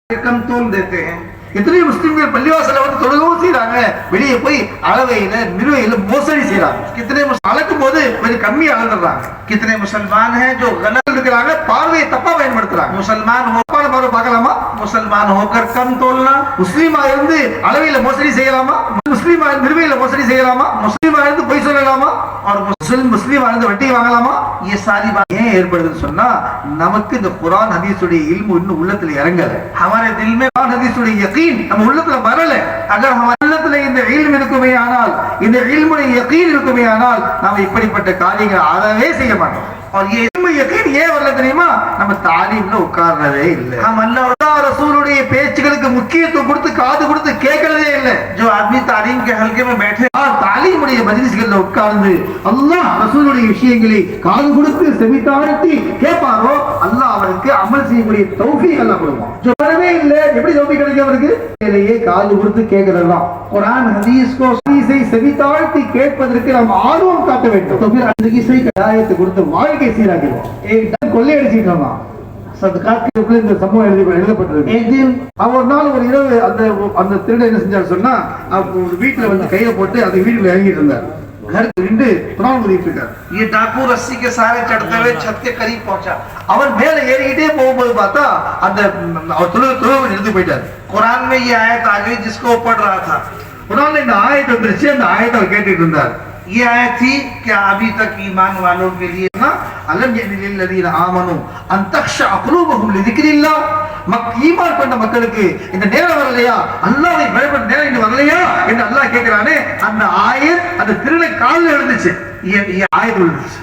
कम तोल देते हैं इतने मुस्लिम பள்ளிவாசல்ல வந்து தொழுகவும் செய்றாங்க வெளியே போய் அளவையில நிறுவையில மோசடி செய்றாங்க कितने அளக்கும் போது கொஞ்சம் கம்மி அளந்துறாங்க कितने मुसलमान हैं जो गलत இருக்கிறாங்க பார்வையை தப்பா பயன்படுத்துறாங்க मुसलमान होकर பாரு பார்க்கலாமா मुसलमान होकर कम तोलना முஸ்லிமா இருந்து அளவையில மோசடி செய்யலாமா முஸ்லிமா நிறுவையில மோசடி செய்யலாமா முஸ்லிமா இருந்து பொய் சொல்லலாமா और முஸ்லிமா இருந்து வட்டி வாங்கலாமா ये सारी बात ஏன் ஏற்படுதுன்னு சொன்னா நமக்கு இந்த குர்ஆன் ஹதீஸுடைய இல்மு இன்னும் உள்ளத்துல இறங்கல हमारे दिल में कुरान हदीसुடைய யகீன் நம்ம உள்ளத்துல வரல अगर हमारे உள்ளத்துல இந்த இல்மு இருக்குமே ஆனால் இந்த இல்முடைய யகீன் இருக்குமே ஆனால் நாம இப்படிப்பட்ட காரியங்களை அறவே செய்ய மாட்டோம் और ये इल्मु यकीन ये வரல தெரியுமா நம்ம தாலீம்ல உட்கார்றதே இல்ல हम अल्लाह रसूलுடைய பேச்சுகளுக்கு முக்கியத்துவம் கொடுத்து காது கொடுத்து கேட்கறதே இல்ல जो आदमी तालीम के हलके में बैठे और தாலீமுடைய மஜ்லிஸ்கள்ல உட்கார்ந்து அல்லாஹ் ரசூலுடைய விஷயங்களை காது கொடுத்து செவிதாழ்த்தி கேட்பாரோ அல்லாஹ் அவருக்கு அமல் செய்யக்கூடிய தௌஃபீக் அல்லாஹ் கொடுப்பான் जो வரவே இல்ல எப்படி தௌஃபீக் கிடைக்கும் அவருக்கு இதையே காது கொடுத்து கேட்கறதெல்லாம் குர்ஆன் ஹதீஸ் को சீசை செவிதாழ்த்தி கேட்பதற்கு நாம் ஆர்வம் காட்ட வேண்டும் तो फिर जिंदगी से हिदायत கொடுத்து வாழ்க்கை சீராக்கிடுவோம் एक दिन கொள்ளை அடிச்சிட்டு இருந்தான் சதகாத் के இந்த சம்பவம் எழுதப்பட்டிருக்கு एक दिन ஒரு நாள் ஒரு இரவு அந்த திருடன் என்ன செஞ்சார் சொன்னா ஒரு வீட்ல வந்து கையை போட்டு அந்த வீட்டுல இறங்கிட்டு இருந்தார் घर நின்று குர்ஆன் ஓதிட்டு இருக்கார் ये डाकू रस्सी के सहारे चढ़ते हुए छत के करीब पहुंचा அவர் மேல ஏறிட்டே போகும்போது பார்த்தா அந்த அவர் தொழுவை நிறுத்தி போயிட்டார் कुरान में ये आयत आ गई जिसको वो पढ़ रहा था कुरान में இந்த ஆயத் வந்துருச்சு அந்த ஆயத்தை அவர் கேட்டுட்டு இருந்தார் ये आयत थी क्या अभी तक ईमान वालों के लिए ना अलम यनिल्लज़ीना आमनु अन तख्शा क़ुलूबुहुम लिज़िक्रिल्लाह ஈமான் கொண்ட மக்களுக்கு இந்த நேரம் வரலையா அல்லாஹ்வை பயப்பட நேரம் இன்னும் வரலையா என்று அல்லாஹ் கேக்குறானே அந்த ஆயத் அந்த திருடன் காதுல விழுந்துச்சு ये आयत விழுந்துச்சு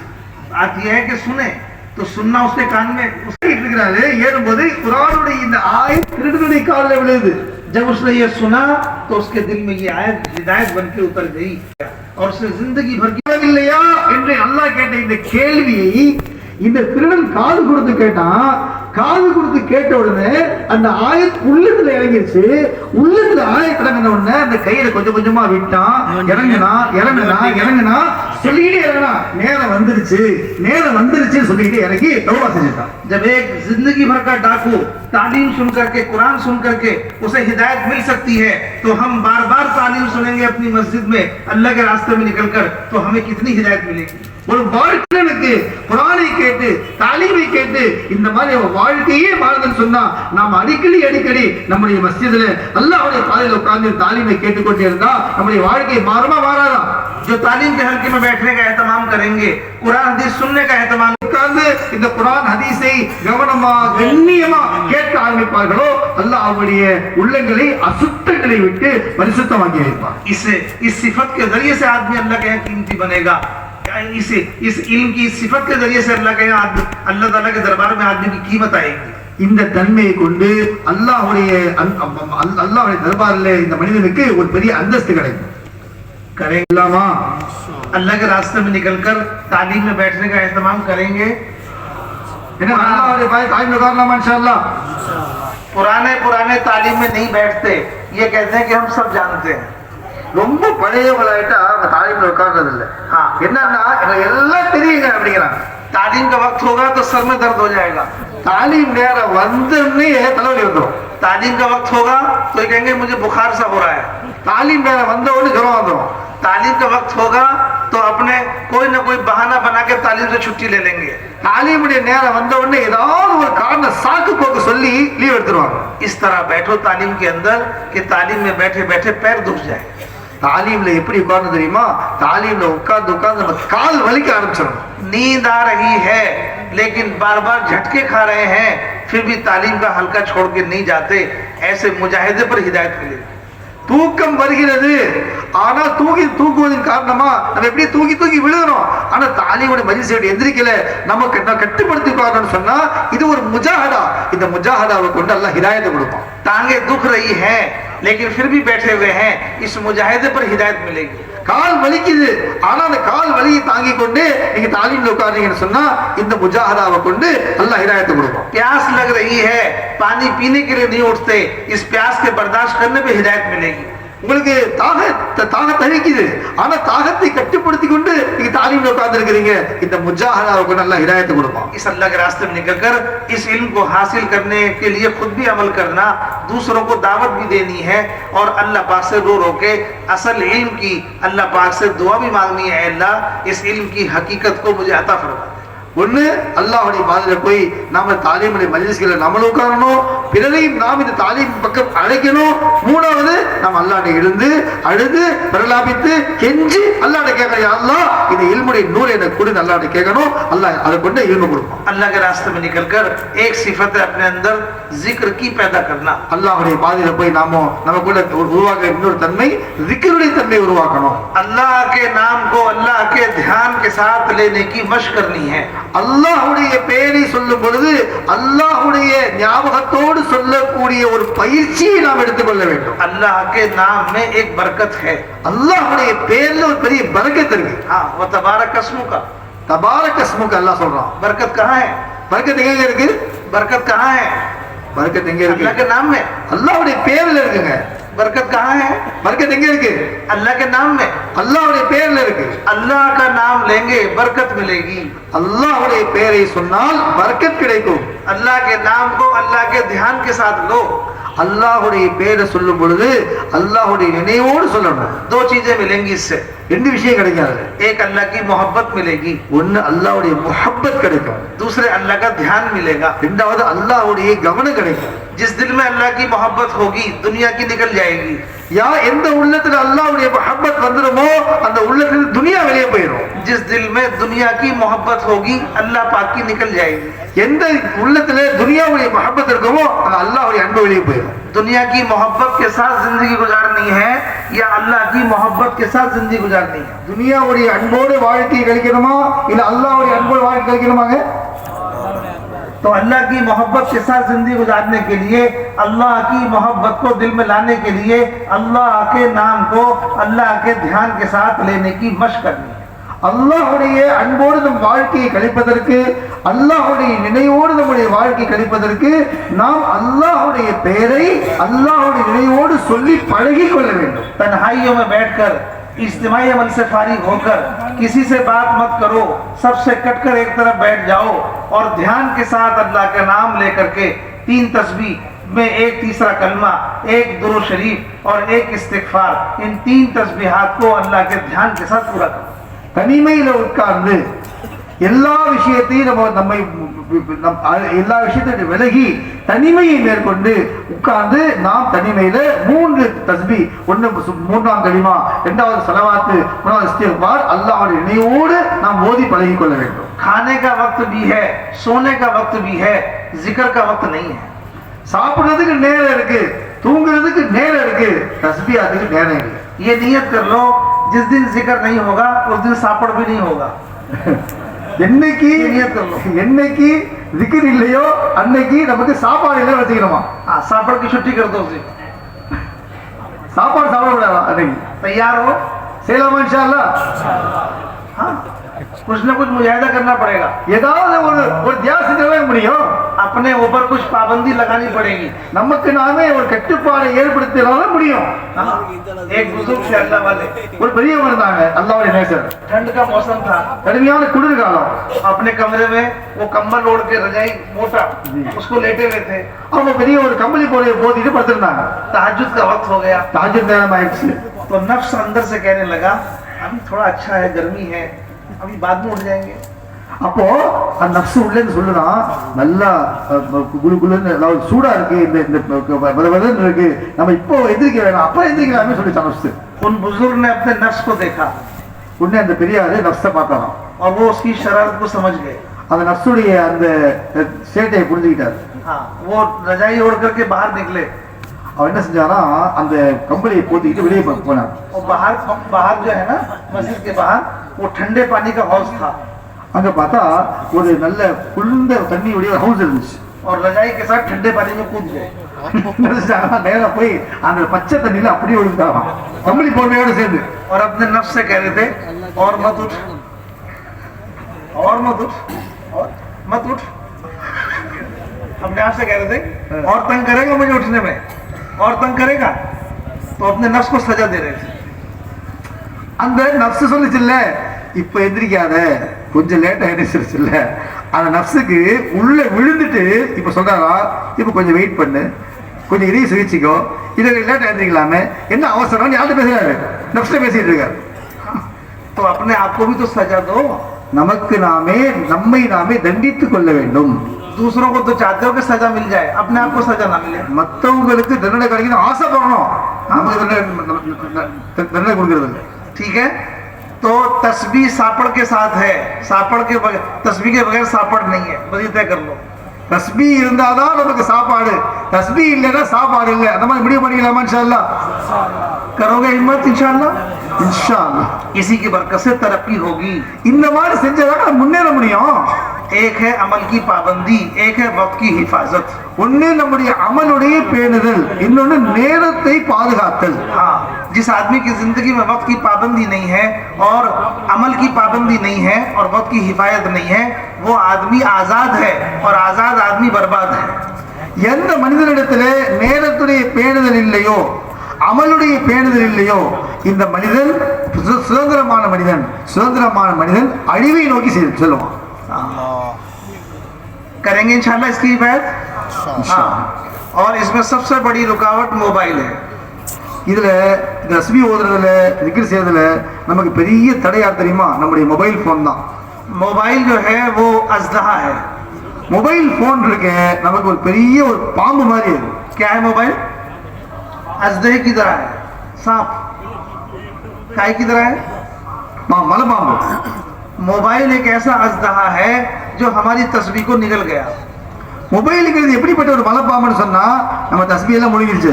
बात ये है कि सुने तो सुनना उसके कान में उसके இருக்கிறாரு ஏறும்போது குர்ஆனுடைய இந்த ஆயத் திருடனுடைய காதுல விழுது जब उसने ये सुना तो उसके दिल में ये आयत हिदायत बनके उतर गई और उसने जिंदगी भर की இல்லையா என்று அல்லாஹ் கேட்ட இந்த கேள்வியை இந்த திருடன் காது கொடுத்து கேட்டான் காது கொடுத்து கேட்ட உடனே அந்த ஆயத் உள்ளத்துல இறங்கிருச்சு உள்ளத்துல ஆயத் இறங்கின உடனே அந்த கையில கொஞ்சம் கொஞ்சமா விட்டான் இறங்குனா சொல்லிட்டே இறங்கினா நேரம் வந்துருச்சு சொல்லிட்டே இறங்கி தௌபா செஞ்சுட்டான் जब एक जिंदगी भर का डाकू तालीम सुन करके कुरान सुन करके उसे हिदायत मिल सकती है तो हम बार बार तालीम सुनेंगे अपनी मस्जिद में अल्लाह के रास्ते में निकलकर तो हमें कितनी हिदायत मिलेगी ஒரு வாழ்க்கைக்கு குர்ஆனை கேட்டு தாலீமை கேட்டு இந்த மாதிரி வாழ்க்கையே வாழ்ந்துன்னு சொன்னா நாம் அடிக்கடி நம்முடைய மஸ்ஜிதுல அல்லாஹ்வுடைய பாதையில உட்கார்ந்து தாலீமை கேட்டுக்கொண்டே இருந்தா நம்முடைய வாழ்க்கை மாறுமா மாறாதா जो तालीम के हल्के में बैठने का एहतमाम करेंगे कुरान हदीस सुनने का एहतमाम உட்கார்ந்து இந்த குர்ஆன் ஹதீஸை கவனமா கண்ணியமா கேட்க ஆரம்பிப்பார்களோ அல்லாஹ் அவருடைய உள்ளங்களை அசுத்தங்களை விட்டு பரிசுத்தமாக்கி வைப்பார் इस सिफत के जरिए से आदमी अल्लाह के कीमती बनेगा इस इल्म की सिफत के जरिए से अल्लाह ताला के दरबार में आदमी की कीमत आएगी இந்த தன்மையை கொண்டு அல்லாஹ்வுடைய தர்பாரில் இந்த மனிதனுக்கு ஒரு பெரிய அந்தஸ்து கிடைக்கும் करेंगे अल्लाह के रास्ते में निकलकर तालीम में बैठने का एहतमाम करेंगे पुराने तालीम में नहीं बैठते ये कहते हैं कि हम सब जानते हैं ரொம்ப பழையவங்களாயிட்டா அவங்க தாலீம்ல உட்கார்றது இல்ல என்னன்னா எனக்கு எல்லாம் தெரியுங்க அப்படிங்கிறாங்க तालीम का वक्त होगा तो सर में दर्द हो जाएगा तालीम நேரம் வந்தனே தலைவலி வந்துரும் तालीम का वक्त होगा तो ये कहेंगे मुझे बुखार सा हो रहा है तालीम நேரம் வந்த உடனே ஜுரம் வந்துரும் तालीम का वक्त होगा तो अपने कोई ना कोई बहाना बना के तालीम से छुट्टी ले लेंगे तालीम உடைய நேரம் வந்த உடனே ஏதாவது ஒரு காரணம் சாக்கு போக்கு சொல்லி லீவ் எடுத்துருவாங்க इस तरह बैठो तालीम के अंदर कि तालीम में बैठे बैठे पैर दुख जाए तालीमல எப்படி உட்கார்ந்து தெரியுமா तालीमல உட்கார்ந்து நம்ம கால் வலிக்க ஆரம்பிச்சிடும் नींद आ रही है लेकिन बार-बार झटके खा रहे हैं फिर भी तालीम का हल्का छोड़ के नहीं जाते ऐसे मुजाहिदे पर हिदायत मिलेगी தூக்கம் வருகிறது ஆனா தூங்குவதன் காரணமா நம்ம எப்படி தூங்கி விழுறோம் ஆனா தாலீமுடைய மஜ்லிஸை எந்திரிக்கல நமக்கு கட்டுப்படுத்தி உட்காரணும்னு சொன்னா இது ஒரு முஜாஹதா இந்த முஜாஹதாவை கொண்டு அல்லாஹ் ஹிதாயத்தை கொடுப்பான் तांगे दुख रही है लेकिन फिर भी बैठे हुए हैं इस मुजाहिदे पर हिदायत मिलेगी கால் வலிக்குது ஆனா அந்த கால் வலியை தாங்கி கொண்டு நீங்க தாலீம்ல உட்கார்ந்தீங்கன்னு சொன்னா இந்த முஜாஹதாவை கொண்டு அல்லாஹ் ஹிதாயத்தை கொடுப்பான் प्यास लग रही है पानी पीने के लिए नहीं उठते इस प्यास के बर्दाश्त करने पे हिदायत मिलेगी உங்களுக்கு தாக தவிக்குது, ஆனா தாகத்தை கட்டுப்படுத்தி கொண்டு நீங்க தாலீம்ல உட்கார்ந்து இருக்கிறீங்க. இந்த முஜாஹதாவுக்கு நல்ல हिदायत கொடுப்பான். इस अल्लाह के रास्ते में निकलकर इस इल्म को हासिल करने के लिए खुद भी अमल करना, दूसरों को दावत भी देनी है और अल्लाह पाक से रो के असल इल्म की अल्लाह पाक से दुआ भी मांगनी है, अल्लाह इस इल्म की हकीकत को मुझे अता फरमा दे. ஒண்ணு அல்லாஹ்வுடைய பாதையில போய் நாம தாலீமுடைய மஜ்லிஸ்களை நம்மளும் உட்காரணும், பிறரையும் நாம் இந்த தாலீம் பக்கம் அழைக்கணும். மூணாவது நாம் அல்லாஹ்வை எழுந்து அழுது பிரலாபித்து கெஞ்சி அல்லாஹ்வை கேட்கணும், யா அல்லாஹ் இந்த இல்முடைய நூரை எனக்கு கொடு, அல்லாஹ்வை கேட்கணும். அல்லாஹ் அதை கொண்டு இல்மு கொடுப்பான். अल्लाह के रास्ते में निकलकर एक सिफत है अपने अंदर जिक्र की पैदा करना. அல்லாஹ்வுடைய பாதையில போய் நாம நமக்குள்ள உருவாக்க இன்னொரு தன்மை जिक्रुடைய தன்மை உருவாக்கணும். अल्लाह के नाम को अल्लाह के ध्यान के साथ लेने की मशक करनी है. அல்லாஹ்வுடைய பெயரை சொல்லும் பொழுது அல்லாஹ்வுடைய ஞாபகத்தோடு சொல்லக்கூடிய ஒரு பயிற்சியை நாம் எடுத்துக்கொள்ள வேண்டும். अल्लाह के नाम में एक बरकत है. அல்லாஹ்வுடைய பெயர்ல ஒரு பெரிய बरकत இருக்கு. हां, वो तबारक अस्मु का, तबारक अस्मु का अल्लाह சொல்றான். बरकत कहां है? बरकत எங்க இருக்கு? बरकत कहां है? बरकत எங்க இருக்கு? अल्लाह के नाम में, அல்லாஹ்வுடைய பெயர்ல இருக்குங்க. बरकत कहां है? बरकत எங்க இருக்கு? अल्लाह के नाम में, அல்லாஹ்வுடைய பெயர்ல இருக்கு. अल्लाह का नाम लेंगे बरकत मिलेगी. அல்லாஹ்வுடைய பெயரை சொன்னால் बरकत கிடைக்கும். अल्लाह के नाम को अल्लाह के ध्यान के साथ लो. அல்லாஹ்வுடைய பெயரை சொல்லும் பொழுது அல்லாஹ்வுடைய நினைவோடு சொல்லணும். दो चीजें मिलेंगी इससे. ரெண்டு விஷயம் கிடைக்காது. एक अल्लाह की मोहब्बत मिलेगी, ஒன்னு அல்லாஹ்வுடைய முஹப்பத் கிடைக்கும். दूसरे अल्लाह का ध्यान मिलेगा, இரண்டாவது அல்லாஹ்வுடைய கவனம் கிடைக்கும். जिस दिल में अल्लाह की मोहब्बत होगी दुनिया की निकल जाएगी. या எந்த உள்ளத்துல அல்லாஹ்வுடைய முஹப்பத் வந்துருமோ அந்த உள்ளத்துல दुनिया வெளியே போயிடும். जिस दिल में दुनिया की मोहब्बत होगी अल्लाह पाक की निकल जाएगी. எந்த உள்ளத்துல दुनियाவுடைய முஹப்பத் இருக்குமோ அந்த அல்லாஹ்வுடைய அன்பு வெளியே போயிடும். दुनिया की मोहब्बत के साथ जिंदगी गुजारनी है या अल्लाह की मोहब्बत के साथ जिंदगी गुजारनी है? दुनियाவுடைய அன்போடு வாழ்க்கை கழிக்கணுமா இல்ல அல்லாஹ்வுடைய அன்போடு வாழ்க்கை கழிக்கணுமாங்க? तो अल्लाह की मोहब्बत के साथ जिंदगी गुजारने के लिए, अल्लाह की मोहब्बत को दिल में लाने के लिए अल्लाह के नाम को अल्लाह के ध्यान के साथ लेने की मशक करनी है. அல்லாஹ்வுடைய அன்போடு நம் வாழ்க்கையை கழிப்பதற்கு, அல்லாஹ்வுடைய நினைவோடு நம்முடைய வாழ்க்கை கழிப்பதற்கு நாம் அல்லாஹ்வுடைய பெயரை அல்லாஹ்வுடைய நினைவோடு சொல்லி பழகி கொள்ள வேண்டும். तन्हाइयों में बैठकर इज्तिमाई अमल से फारिग होकर किसी से बात मत करो, सबसे कटकर एक तरफ बैठ जाओ और ध्यान के साथ अल्लाह का नाम लेकर के 3 तस्बीह में एक तीसरा कलमा, एक दुरूद शरीफ और एक इस्तिगफार, इन 3 तस्बीहात को अल्लाह के ध्यान के साथ पूरा करो. தனிமையில உட்கார்ந்து எல்லா விஷயத்தையும் நம்மை எல்லா விஷயத்தையும் விலகி தனிமையை மேற்கொண்டு உட்கார்ந்து நாம் தனிமையில 3 தஸ்பீ, ஒன்னு 3ஆம் கலிமா, 2வது ஸலவாத், 3வது இஸ்திக்பார் அல்லாஹ்வுடைய நினைவோடு நாம் ஓதி பழகிக் கொள்ள வேண்டும். खाने का वक्त भी है, सोने का वक्त भी है, जिक्र का वक्त नहीं है. சாப்பிடுறதுக்கு நேரம் இருக்கு, தூங்குறதுக்கு நேரம் இருக்கு, தஸ்பீஹாத்துக்கு நேரம் இல்லை. ये नियत कर लो, जिस दिन जिक्र नहीं होगा उस दिन सापड़ भी नहीं होगा. என்னைக்கு என்னைக்கு जिक्र இல்லையோ அன்னைக்கு நமக்கு சாப்பாடு இல்லை வச்சுக்கணுமா? सापड़ की छुट्टी कर दो, उसे சாப்பாடு சாப்பிட கூடாது. அன்னைக்கு तैयार हो, சேலாமா இன்ஷாஅல்லாஹ். हाँ, कुछ ना कुछ मुजाहिदा करना पड़ेगा. ஏதாவது ஒரு தியானம் செய்ய முடியும். अपने ऊपर कुछ पाबंदी लगानी पड़ेगी. நமக்கு நாமே ஒரு கட்டுப்பாடை ஏற்படுத்தினால முடியும். एक बुजुर्ग से अल्लाह वाले ஒரு பெரியவர் இருந்தாங்க, அல்லாஹ்வுடைய நேசர். ठंड का मौसम था, கடுமையான குளிர் காலம். अपने कमरे में वो कंबल ओढ़ के रजाई मोटा उसको लेटे हुए थे. அவங்க பெரிய ஒரு கம்பளி போத்திட்டு படுத்திருந்தாங்க. तहज्जुद का वक्त हो गया, तहज्जुद நேரம் ஆயிடுச்சு. तो नफ्स अंदर से कहने लगा अभी थोड़ा अच्छा है, गर्मी है, अभी बाद में उठ जाएंगे. அப்போ அந்த நஃப்ஸ் உள்ள சொல்லுறான், நல்லா குளுகுளுன்னு சூடா இருக்கு, இந்த வதவதன்னு இருக்கு, நம்ம இப்போ எந்திரிக்க வேணாம், அப்ப எந்திரிக்கலாம்னு சொல்லிட்டான் நஃப்ஸ். उन बुजुर्ग ने अपने नफ्स को देखा, उन्हें அந்த பெரியாரு நஃப்ஸை பார்த்தாராம். और वो उसकी शरारत को समझ गए. அந்த நஃப்ஸுடைய அந்த சேட்டையை புரிஞ்சுக்கிட்டாரு. हाँ, वो रजाई ओढ़ करके बाहर निकले. அவர் என்ன செஞ்சாரா, அந்த கம்பளியை போத்திக்கிட்டு வெளியே போனார். और बाहर जो है ना मस्जिद के बाहर वो ठंडे पानी का हाउस था. அங்க பார்த்தா ஒரு நல்ல குளிர்ந்த தண்ணியுடைய ஹவுஸ் இருந்துச்சு. और रजाई के साथ ठंडे पानी में कूद गए. நேரா போய் அந்த பச்சை தண்ணியில அப்படியே விழுந்தாராம் கம்பளி போர்வையோட சேர்ந்து. और अपने नफ्स से कह रहे थे और मत उठ, और मत उठ, और मत उठ. अपने आप से कह रहे थे और तंग करेगा मुझे उठने में, और तंग करेगा. तो अपने नफ्स को सजा दे रहे थे। அந்த நப்சு சொல்லுச்சுல்ல, இப்ப எந்திரிக்காத, கொஞ்சம் லேட்டா எந்திரிச்சிருச்சுல்ல, அந்த நப்சுக்கு உள்ள விழுந்துட்டு இப்ப சொல்றாரா, இப்ப கொஞ்சம் வெயிட் பண்ணு, கொஞ்சம் இதையும் சிகிச்சைக்கோ, இதை லேட்டா எந்திரிக்கலாமே, என்ன அவசரம், யார்கிட்ட பேசுறாரு, நப்சு பேசிட்டு இருக்காரு. तो अपने आप को भी तो सजा दो, நமக்கு நாமே நம்மை நாமே தண்டித்துக் கொள்ள வேண்டும். दूसरों को तो चाहते हो कि सजा मिल जाए, अपने आप को सजा ना मिले. மற்றவங்களுக்கு தண்டனை கிடைக்கணும் ஆசைப்படணும், நமக்கு தண்டனை கொடுக்கிறது இல்லை. ठीक है, तो तस्बीह सापड़ के साथ है, सापड़ के बगैर, तस्बीह के बगैर सापड़ नहीं है, बस ये तय कर लो. तस्बीह இருந்தாதான் நமக்கு சாப்பாடு, तस्बीह இல்லைன்னா சாப்பாடு இல்லை. அந்த மாதிரி முடிவு பண்ணிக்கலாமா? इंशाअल्लाह करोगे हिम्मत? इंशाअल्लाह इंशाअल्लाह इसी की बरकत से तरक्की होगी. இந்த மாதிரி செஞ்சா முன்னேற முடியும். एक है अमल की पाबंदी, एक है वक्त की हिफाजत. ஒண்ணு நம்முடைய அமலுடைய பேணுதல், இன்னொன்னு நேரத்தை பாதுகாத்தல். हाँ, जिस आदमी की जिंदगी में वक्त की पाबंदी नहीं है और अमल की पाबंदी नहीं है और वक्त की हिफाजत नहीं है, वो आदमी आजाद है और आजाद आदमी बर्बाद है. எந்த மனிதனிடத்திலே நேரத்துடைய பேணுதல் இல்லையோ, அமலுடைய பேணுதல் இல்லையோ, இந்த மனிதன் சுதந்திரமான மனிதன், சுதந்திரமான மனிதன் அழிவை நோக்கி செல்லுவான். करेंगे इंशाल्लाह इसकी बात. हाँ, और इसमें सबसे बड़ी रुकावट मोबाइल है. இதுல தஸ்பீஹ் ஓதுறதுல, திக்ர் செய்யறதுல நமக்கு பெரிய தடை யார் தெரியுமா? நம்முடைய மொபைல் போன் தான். मोबाइल जो है वो अज़दहा है. मोबाइल फोन இருக்கு, நமக்கு ஒரு பெரிய ஒரு பாம்பு மாதிரி இருக்கு. क्या है मोबाइल? अज़दहे की तरह है, सांप. काय की तरह है? मलबाम्ब. मोबाइल एक ऐसा अज़दहा है जो हमारी तस्बीह को निगल गया. मोबाइल எப்படிப்பட்ட ஒரு மலப்பாம்புன்னு சொன்னா நம்ம தஸ்பீஹ் எல்லாம் முழுங்கிடுச்சு.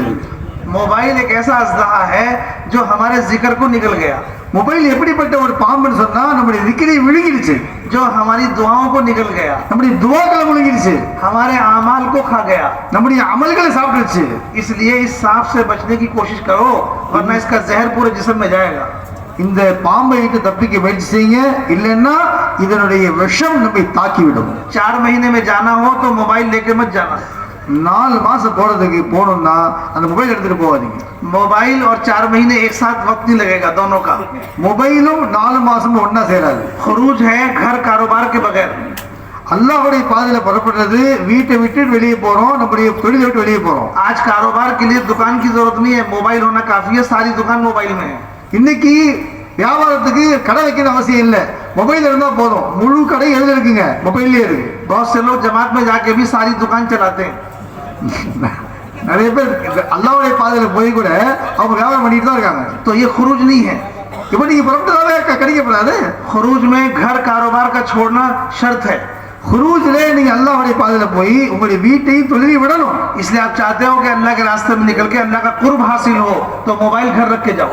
मोबाइल एक ऐसा अज़दहा है जो हमारे जिक्र को निगल गया. मोबाइल எப்படிப்பட்ட ஒரு பாம்புன்னு சொன்னா நம்முடைய जिक्ரை விழுங்கிடுச்சு. जो हमारी दुआओं को निगल गया, நம்முடைய दुआக்களை முழுங்கிடுச்சு. हमारे अमाल को खा गया, நம்முடைய அமல்களை சாப்பிட்டுச்சு. इसलिए इस सांप से बचने की कोशिश करो, वरना इसका जहर पूरे जिस्म में जाएगा. இந்த பாம்பை விட்டு தப்பிக்க முயற்சி செய்யுங்க, இல்லைன்னா இதனுடைய விஷம் நம்மை தாக்கிவிடும். 4 महीने में जाना हो तो मोबाइल लेके मत जाना. 4 மாசம் போறதுக்கு போகணும்னா அந்த மொபைல் எடுத்துட்டு போகாதீங்க. मोबाइल और 4 महीने एक साथ वक्त नहीं लगेगा दोनों का. मोबाइலும் 4 மாசமும் ஒண்ணா சேராது. खरूज है घर कारोबार के बगैर. அல்லாஹ்வுடைய பாதையில புறப்படுறது, வீட்டை விட்டு வெளியே போறோம், நம்முடைய தொழிலை விட்டு வெளியே போறோம். आज कारोबार के लिए दुकान की जरूरत नहीं है, मोबाइल होना काफी है. सारी दुकान मोबाइल में है. இன்னைக்கு வியாபாரத்துக்கு கடை வைக்கணும் அவசியம் இல்லை, மொபைல் இருந்தா போதும். முழு கடை எதுல இருக்குங்க? மொபைல்லே இருக்கு. बहुत से लोग जमात में जाके भी सारी दुकान चलाते हैं. நிறைய பேர் அல்லாஹ்வுடைய பாதையில போய் கூட அவங்க வியாபாரம் பண்ணிட்டு தான் இருக்காங்க. तो ये खुरूज नहीं है. இப்போ நீங்க புறப்பட்டதாவே கிடைக்கப்படாது. खुरूज में घर कारोबार का छोड़ना शर्त है. खुरूजले நீங்க அல்லாஹ்வுடைய பாதையில போய் உங்களுடைய வீட்டையும் தொழிலையும் விடணும். इसलिए आप चाहते हो कि अल्लाह के रास्ते में निकल के अल्लाह का कुर्ब हासिल हो, तो मोबाइल घर रख के जाओ.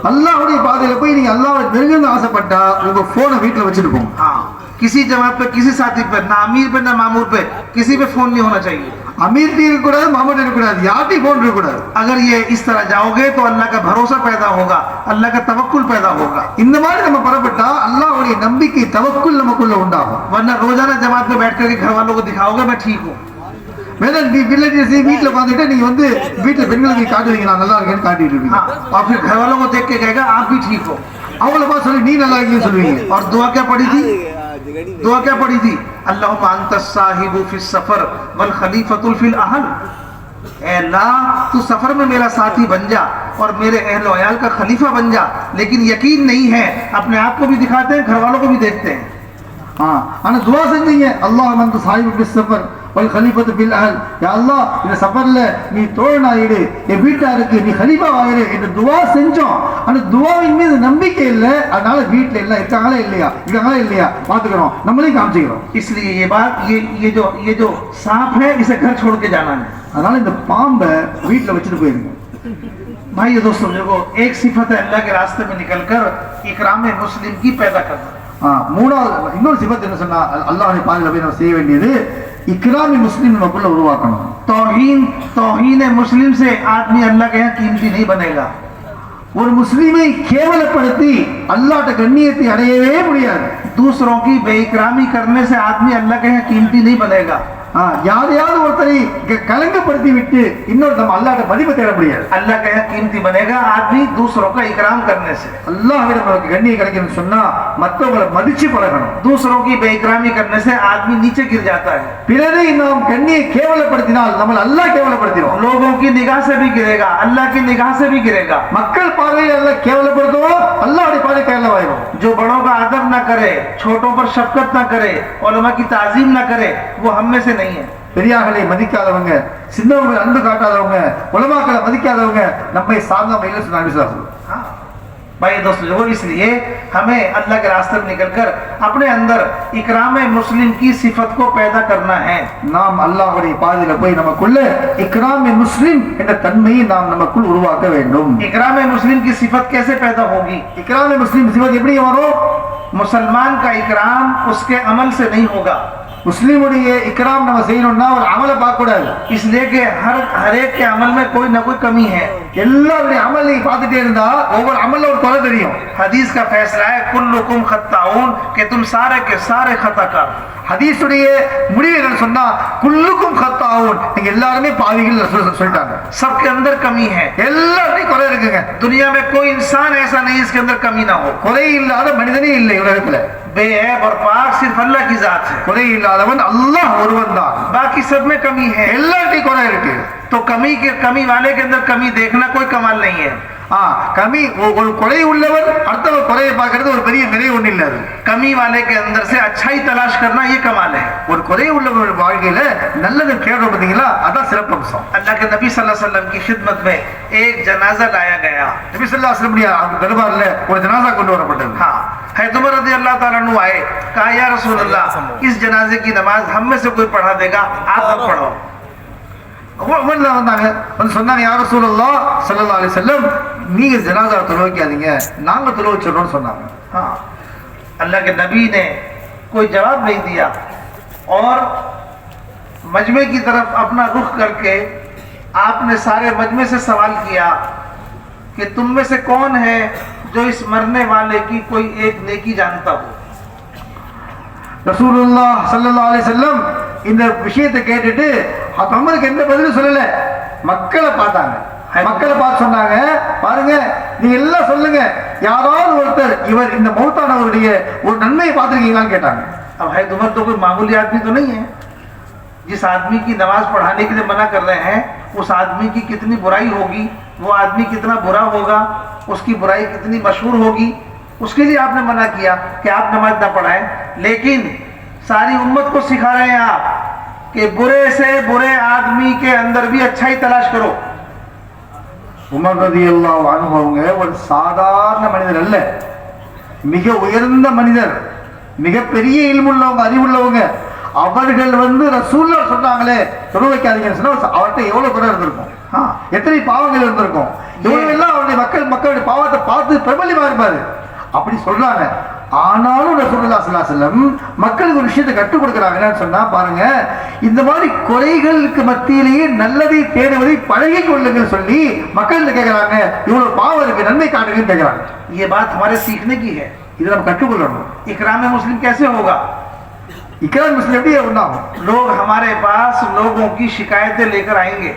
அல்லாஹ்வுடைய பாதையில போய் நீங்க அல்லாஹ்வை நெருங்கணும்னு ஆசைப்பட்டா உங்க போனை வீட்ல வச்சிட்டு போங்க. हां, किसी जमात पे, किसी साथी पे, ना अमीर पे ना मामूर पे, किसी पे फोन नहीं होना चाहिए. अमीर भी இருக்கக்கூடாது, மாமூர் இருக்கக்கூடாது, யார்ட்டி போன் இருக்கக்கூடாது. अगर ये इस तरह जाओगे तो अल्लाह का भरोसा पैदा होगा, अल्लाह का तवक्कुल पैदा होगा. இந்த மாதிரி நம்ம புறப்பட்டா அல்லாஹ்வுடைய நம்பிக்கை தவக்குல் நமக்குள்ள உண்டாகும். वरना रोजाना जमात में बैठ करके घर वालों को दिखाओगे मैं ठीक हूं. மேலும் நீ வில்லேஜ் வீட்ல உட்கார்ந்துட்டு நீங்க வந்து வீட்ல பெண்களுக்கு காட்டுவீங்க நான் நல்லா இருக்கேன்னு காட்டிட்டு இருப்பீங்க. और फिर घर वालों को देख के कहेगा आप भी ठीक हो. அவங்கள பார்த்து சொல்லி நீ நல்லா இருக்கீங்கன்னு சொல்லுவீங்க. और दुआ क्या पड़ी थी? दुआ क्या पड़ी थी? अल्लाहुम्मा अंतस साहिबु फिस सफर वल खलीफतुल फिल अहल. ऐ अल्लाह तू सफर में मेरा साथी बन जा और मेरे अहल वयाल का खलीफा बन जा. लेकिन यकीन नहीं है, अपने आप को भी दिखाते हैं, घर वालों को भी देखते हैं. हाँ, आना दुआ செஞ்சீங்க, अल्लाहुम्मा अंतस साहिबु फिस सफर वल खलीफतु फिल अहल. या अल्लाह இந்த சஃபர்ல நீ தோழனாயிடு, என் வீட்டாருக்கு நீ खलीफाவாயிரு என்று துஆ செஞ்சோம். அந்த துஆவின் மீது நம்பிக்கை இல்ல, அதனால வீட்ல எல்லாம் இருக்காங்களா இல்லையா பாத்துக்கறோம், நம்மளே காமிச்சிரோம். इसलिए ये बात ये जो सांप है इसे घर छोड़ के जाना है. அதனால இந்த பாம்பை வீட்ல வச்சிட்டு போயிருங்க. भाई ये दोस्तों देखो, एक सिफत है अल्लाह के रास्ते में निकलकर इकराम मुस्लिम की पैदा करना. மூணாவது இன்னொரு சிஃபத் என்ன சொன்னா அல்லாஹ்வுடைய பாதையில போய் நம்ம செய்ய வேண்டியது इकराम मुस्लिम நமக்குள்ள உருவாக்கணும். तौहीन मुस्लिम से आदमी अल्लाह के यहाँ कीमती नहीं बनेगा. ஒரு முஸ்லிமை கேவலப்படுத்தி அல்லாஹ்ட்ட கண்ணியத்தை அடையவே முடியாது. दूसरों की बेइकरामी करने से आदमी अल्लाह के यहाँ कीमती नहीं बनेगा. யாரையாவது ஒருத்தரை கலங்கப்படுத்தி விட்டு இன்னொரு நம்ம அல்லாஹ்ட்ட மதிப்பு தேட முடியாது. अल्लाह का यहाँ कीमती बनेगा आदमी दूसरों का इकराम करने से. அல்லாஹ்விடம் நமக்கு கண்ணியம் கிடைக்கணும்னு சொன்னா மற்றவங்களை மதிச்சு பழகணும். दूसरों की बेइकरामी करने से आदमी नीचे गिर जाता है. பிறரை நாம் கண்ணியை கேவலப்படுத்தினால் நம்ம அல்லாஹ் கேவலப்படுத்திடும். लोगों की निगाह से भी गिरेगा, अल्लाह की निगाह से भी गिरेगा. மக்கள் பார்வையில் அல்லாஹ் கேவலப்படுத்துவோம், அல்லாஹ்வுடைய பார்வை கேவலமாயிடும். जो बड़ों का अदब ना करे, छोटों पर शफकत ना करे, उलमा की ताजीम ना करे, वो हम में से नहीं है. பெரியார்களை மதிக்காதவங்க, சின்னவங்களை அன்பு காட்டாதவங்க, உலமாக்களை மதிக்காதவங்க நம்மை சார்ந்தவங்க இல்லை சொன்னாங்க. हाँ भाई दोस्तों, इसलिए हमें अल्लाह के रास्ते में निकलकर अपने अंदर इकराम मुस्लिम की सिफत को पैदा करना है. நாம் அல்லாஹ்வுடைய பாதையில போய் நமக்குள்ள இக்ராம் முஸ்லிம் என்ற தன்மையை நாம் நமக்குள் உருவாக்க வேண்டும். इकराम मुस्लिम की सिफत कैसे पैदा होगी? இக்ராம் முஸ்லிம் சிஃபத் எப்படி வரும்? मुसलमान का इकराम उसके अमल से नहीं होगा. முஸ்லிமுடைய இக்ராம் நம்ம செய்யணும்னா ஒரு அமலை பார்க்க கூடாது. इसलिए कि हर एक के अमल में कोई ना कोई कमी है. எல்லாருடைய அமல் நீ பார்த்துட்டே இருந்தா ஒவ்வொரு அமல்ல ஒரு குறை தெரியும். हदीस का फैसला है कुल्लुकुम खत्ताउन, कि तुम सारे के सारे खताकार. ஹதீஸுடைய முடிவு என்ன சொன்னா குல்லுக்கும் खत्ताउन, நீங்க எல்லாரும் பாவிகள் சொல்லிட்டாங்க. सबके अंदर कमी है, எல்லாரும் குறை இருக்குங்க. दुनिया में कोई इंसान ऐसा नहीं इसके अंदर कमी ना हो. குறை இல்லாத மனிதனே இல்லை உலகத்துல. बेऐब और पाक सिर्फ अल्लाह की जात है. குறை இல்லாதவன் அல்லாஹ் ஒருவன் தான். बाकी सब में कमी है. எல்லாத்தையும் குறை இருக்கு. तो कमी वाले के अंदर कमी देखना कोई कमाल नहीं है. கமி ஒரு குறை உள்ளவர் அடுத்தவர் குறையை பார்க்கிறது ஒரு பெரிய நிறைவு ஒண்ணு இல்ல. कमी वाले के अंदर से अच्छाई तलाश करना ये कमाल है. ஒரு குறை உள்ளவர் வாழ்க்கையில நல்லது தேடுறோம் பாத்தீங்களா, அதான் சிறப்பம்சம். अल्लाह के नबी सल्लल्लाहु अलैहि वसल्लम की खिदमत में एक जनाजा लाया गया. நபி ஸல்லல்லாஹு அலைஹி வஸல்லம் दरबारல ஒரு ஜனாசா கொண்டு வரப்பட்டது. हाँ, हज़रत उमर रज़ी अल्लाह ताला अन्हु आए, कहा या रसूल अल्लाह, इस जनाजे की नमाज हम में से कोई पढ़ा देगा, आप अब पढ़ो. உமர்ல வந்தாங்க, வந்து சொன்னாங்க யா ரசூலுல்லாஹ் ஸல்லல்லாஹு அலைஹி வஸல்லம், நீங்க ஜனாசா தொழுவைக்காதீங்க, நாங்க தொழுவ வச்சிரோம்னு சொன்னாங்க. हाँ, अल्लाह के नबी ने कोई जवाब नहीं दिया और मजमे की तरफ अपना रुख करके आपने सारे मजमे से सवाल किया कि तुम में से कौन है जो इस मरने वाले की कोई एक नेकी जानता हो. ரசூலுல்லாஹ் ஸல்லல்லாஹு அலைஹி வஸல்லம் இந்த விஷயத்தை கேட்டுட்டு அமருக்கு எந்த பதிலும் சொல்லல. மக்களை பார்த்தாங்க, மக்களை பார்த்து சொன்னாங்க, பாருங்க நீங்க எல்லாம் சொல்லுங்க, யாராவது ஒருத்தர் இவர் இந்த மௌத்தானவருடைய ஒரு நன்மையை பார்த்திருக்கீங்களான்னு கேட்டாங்க. अब है उमर तो कोई मामूली आदमी तो नहीं है. जिस आदमी की नमाज पढ़ाने के लिए मना कर रहे हैं, उस आदमी की कितनी बुराई होगी, वो आदमी कितना बुरा होगा, उसकी बुराई कितनी मशहूर होगी, उसके लिए आपने मना किया कि आप नमाज ना पढ़ाएं. लेकिन सारी उम्मत को सिखा रहे हैं आप कि बुरे से बुरे आदमी के अंदर भी अच्छाई तलाश करो. உமர் ரலியல்லாஹு அன்ஹு அவங்க ஒரு சாதாரண மனிதர் அல்ல, மிக உயர்ந்த மனிதர், மிகப்பெரிய இல்முள்ளவங்க, அறிவுள்ளவங்க. அவர்கள் வந்து ரசூலுல்லாஹ் சொன்னாங்களே தொழு வைக்காதீங்கன்னு சொன்னா அவர்கிட்ட எவ்வளவு குறை இருந்திருக்கும், எத்தனை பாவங்கள் இருந்திருக்கும், இவ்வளவு எல்லாம் அவருடைய மக்களுடைய பாவத்தை பார்த்து பிரபலியமா இருப்பாரு. அப்படி சொல்றாங்க. ஆனாலும் ரசூலுல்லாஹ் ஸல்லல்லாஹு அலைஹி வஸல்லம் மக்களுக்கு ஒரு விஷயத்தை கற்றுக் கொடுக்குறாங்க. என்னன்னு சொன்னா பாருங்க, இந்த மாதிரி குறைகளுக்கு மத்தியிலேயே நல்லதை தேடுவதை பழகி கொள்ளுங்கள் சொல்லி மக்கள் கேட்கிறாங்க. இவ்வளவு பாவம் இருக்கு, நன்மை காட்டுங்கன்னு கேட்கிறாங்க. ये बात हमारे सीखने की है. இதை நம்ம கற்றுக்கொள்ளணும். इकराम मुस्लिम कैसे होगा? इकराम मुस्लिम எப்படி உண்டாகும்? लोग हमारे पास लोगों की शिकायतें लेकर आएंगे.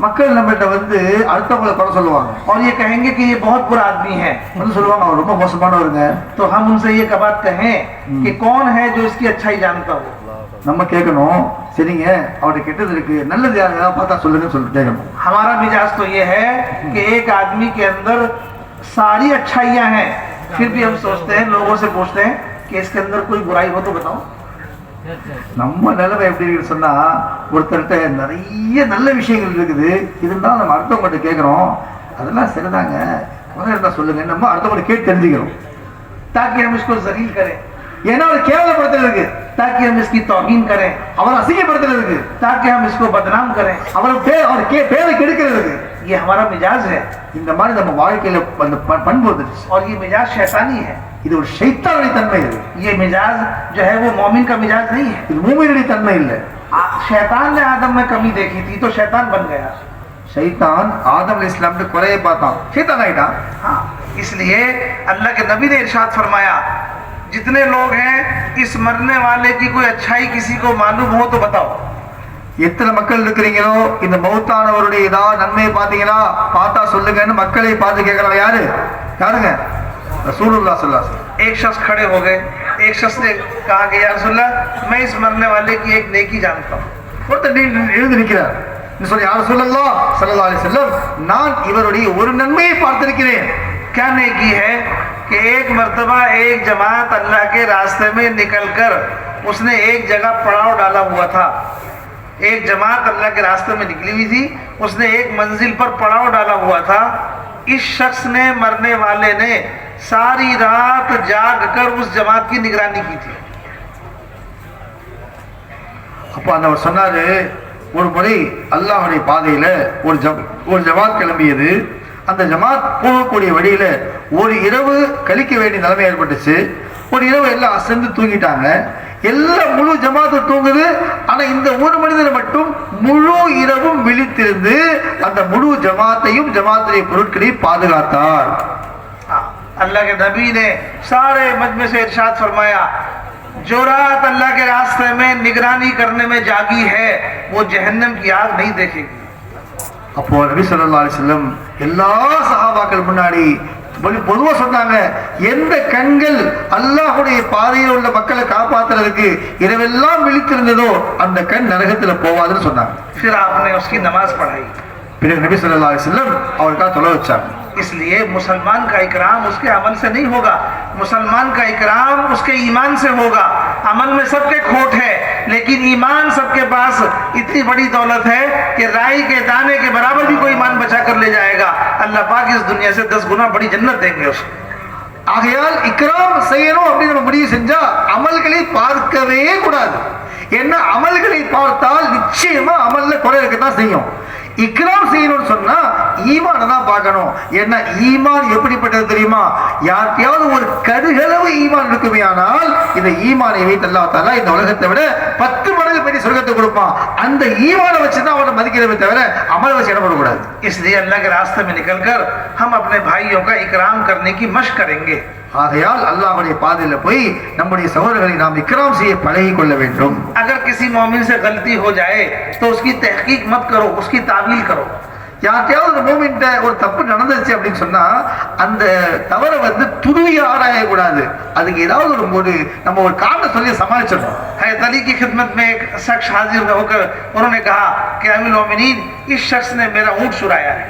மக்கள் நம்மகிட்ட வந்து அடுத்தவங்களை குறை சொல்லுவாங்க. और ये कहेंगे कि ये बहुत बुरा आदमी है. வந்து சொல்லுவாங்க அவர் ரொம்ப மோசமானவருங்க. तो हम उनसे ये बात कहें कि कौन है जो इसकी अच्छाई जानता हो. நம்ம கேட்கணும், சரிங்க அவருடைய கெட்டது இருக்கு, நல்லது யாராவது பார்த்தா சொல்லுங்கன்னு சொல்லி கேட்கணும். हमारा मिजाज तो ये है कि एक आदमी के अंदर सारी अच्छाइयां हैं, फिर भी हम सोचते हैं, लोगों से पूछते हैं कि इसके अंदर कोई बुराई हो तो बताओ. நம்ம நிலைமை எப்படி இருக்குன்னு சொன்னா, ஒருத்தர்கிட்ட நிறைய நல்ல விஷயங்கள் இருக்குது, இருந்தாலும் நம்ம அடுத்தவங்கள்ட்ட கேட்கிறோம், அதெல்லாம் சரிதாங்க, குறை இருந்தா சொல்லுங்க, நம்ம அடுத்தவங்க கேட்டு தெரிஞ்சுக்கிறோம். ताकि हम इसको जलील करें, ஏன்னா அவர் கேவலப்படுத்துறதுக்கு, ताकि हम इसकी तौहीन करें, அவர் அசிங்கப்படுத்துறதுக்கு, ताकि हम इसको बदनाम करें, அவர் பேரை கெடுக்கிறதுக்கு. ये हमारा मिजाज है. இந்த மாதிரி நம்ம வாழ்க்கையில பண்பு வந்துருச்சு. और ये मिजाज शैतानी है. இது ஒரு ஷைத்தானுடைய தன்மை. ये मिजाज जो है वो मोमिन का मिजाज नहीं है. இது மூமினுடைய தன்மை இல்ல. शैतान ने आदम में कमी देखी थी तो शैतान बन गया. शैतान आदम अलैहिस्सलाम ने कुराए पाता, शैतान आइटा. हाँ, इसलिए अल्लाह के नबी ने इरशाद फरमाया, जितने लोग हैं इस मरने वाले की कोई अच्छाई किसी को मालूम हो तो बताओ। எத்தனை மக்கள் இருக்கிறீங்களோ இந்த மௌத்தானவருடைய ஏதாவது நன்மையை பார்த்தீங்கன்னா பார்த்தா சொல்லுங்கன்னு மக்களை பார்த்து கேட்கறாங்க. யாருங்க? रसूलुल्लाह सल्लल्लाहु अलैहि वसल्लम. एक शख्स खड़े हो गए, एक शख्स ने कहा कि या रसूलल्लाह मैं इस मरने वाले की एक नेकी जानता हूँ. ஒருத்தர் எழுந்து நிற்கிறார். நீ சொல்லி யார் ரசூலுல்லாஹ் ஸல்லல்லாஹு अलैहि वसल्लम நான் இவருடைய ஒரு நன்மையை பார்த்திருக்கிறேன். क्या नेकी है कि एक मर्तबा एक जमात अल्लाह के रास्ते में निकलकर उसने एक जगह पड़ाव डाला हुआ था. एक जमात अल्लाह के रास्ते में निकली हुई थी, उसने एक मंजिल पर पड़ाव डाला हुआ था. इस शख्स ने, मरने वाले ने सारी रात जाग कर उस जमात की निगरानी की थी. அப்ப அவர் சொன்னாரு, ஒரு முறை அல்லாஹ்வுடைய பாதையில ஒரு ஜமாத் கிளம்பியது. அந்த ஜமாத் போகக்கூடிய வழியில ஒரு இரவு கழிக்க வேண்டிய நிலைமை ஏற்பட்டுச்சு. ஒரு இரவு எல்லாம் அசந்து தூங்கிட்டாங்க. எல்லாம் முழு ஜமாத்து தூங்குது. ஆனா இந்த ஒரு மனிதர் மட்டும் முழு இரவும் விழித்திருந்து அந்த முழு ஜமாத்தையும் ஜமாத்துடைய பொருட்களையும் பாதுகாத்தார். अल्लाह के नबी ने सारे मजमे से इरशाद फरमाया, जो रात अल्लाह के रास्ते में निगरानी करने में जागी है वो जहन्नम की आग नहीं देखेगी. அப்போ நபி ஸல்லல்லாஹு அலைஹி வஸல்லம் எல்லா சஹாபாக்கள் முன்னாடி பொதுவா சொன்னாங்க, எந்த கண்கள் அல்லாஹ்வுடைய பாதையில் உள்ள மக்களை காப்பாத்துறதுக்கு இரவெல்லாம் விழித்திருந்ததோ அந்த கண் நரகத்துல போவாதுன்னு சொன்னாங்க. फिर आपने उसकी नमाज पढ़ाई. பிறகு நபி ஸல்லல்லாஹு அலைஹி வஸல்லம் அவருக்காக தொலை வச்சாங்க. इसलिए मुसलमान का इकराम उसके अमल से नहीं होगा, मुसलमान का इकराम उसके ईमान से होगा. अमल में सबके खोट है, लेकिन ईमान सबके पास इतनी बड़ी दौलत है कि राई के दाने के बराबर भी कोई ईमान बचा कर ले जाएगा. अल्लाह पाक इस दुनिया से 10 गुना बड़ी जन्नत देंगे उसको. ஆகையால் இக்ராம் செய்யணும் அப்படின்னு நம்ம முடிவு செஞ்சா அமல்களை பார்க்கவே கூடாது. ஏன்னா அமல்களை பார்த்தால் நிச்சயமா அமல்ல குறை இருக்கத்தான் செய்யும். இக்ராம் செய்யணும்னு சொன்னா ஈமானை தான் பார்க்கணும். ஏன்னா ஈமான் எப்படிப்பட்டது தெரியுமா? யார்கிட்டயாவது ஒரு கடுகளவு ஈமான் இருக்குமே ஆனால் இந்த ஈமானை வைத்து அல்லாஹ் தஆலா இந்த உலகத்தை விட 10 மடங்கு பெரிய சொர்க்கத்தை கொடுப்பான். அந்த ஈமானை வச்சுதான் அவனை மதிக்கிறவே தவிர அமல வச்சு இடப்படக்கூடாது. इसलिए अल्लाह के रास्ते में निकलकर हम अपने भाइयों का इकराम करने की मशक करेंगे. ஆகையால் அல்லாஹ்வுடைய பாதையில போய் நம்முடைய சகோதரர்களை நாம் இக்ராம் செய்ய பழகிக் கொள்ள வேண்டும். अगर किसी मोमिन से गलती हो जाए तो उसकी तहकीक मत करो, उसकी तावील करो. யார்கிட்டயாவது ஒரு மூமின்ட்ட ஒரு தப்பு நடந்துச்சு அப்படின்னு சொன்னா அந்த தவறை துருவி ஆராய கூடாது. அதுக்கு ஏதாவது நம்ம ஒரு காரணம் சொல்லி சமாளிச்சிடணும். हज़रत अली की खिदमत में एक शख्स हाजिर होकर उन्होंने कहा कि अमीरुल मोमिनीन, इस शख्स ने मेरा ऊंट चुराया है.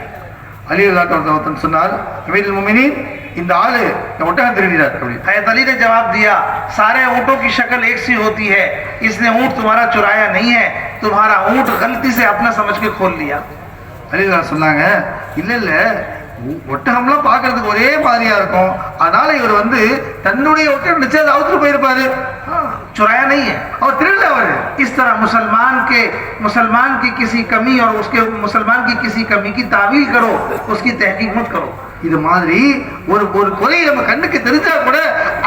அலி ரலியல்லாஹு அன்ஹு சொன்னார், अमीरुल मोमिनीन இந்த ஆளு ஒட்டகம் திருடினார் அப்படி. हज़रत अली ने जवाब दिया, सारे ऊँटों की शक्ल एक सी होती है, इसने ऊँट तुम्हारा चुराया नहीं है, तुम्हारा ऊँट गलती से अपना समझ के खोल लिया. அலி சொன்னாங்க, இல்ல இல்ல ஒட்டகம்லாம் பார்க்கறதுக்கு ஒரே மாதிரியா இருக்கும், அதனால இவர் தன்னுடைய ஒட்டகம் நிச்சயம் அவுத்து போயிருப்பாரு, चुराया नहीं है. और திருடல அவரு. इस तरह मुसलमान की किसी कमी और उसके मुसलमान की किसी कमी की तावील करो, उसकी तहकीक मत करो. இது மாதிரி ஒரு குறை நம்ம கண்ணுக்கு தெரிஞ்சா கூட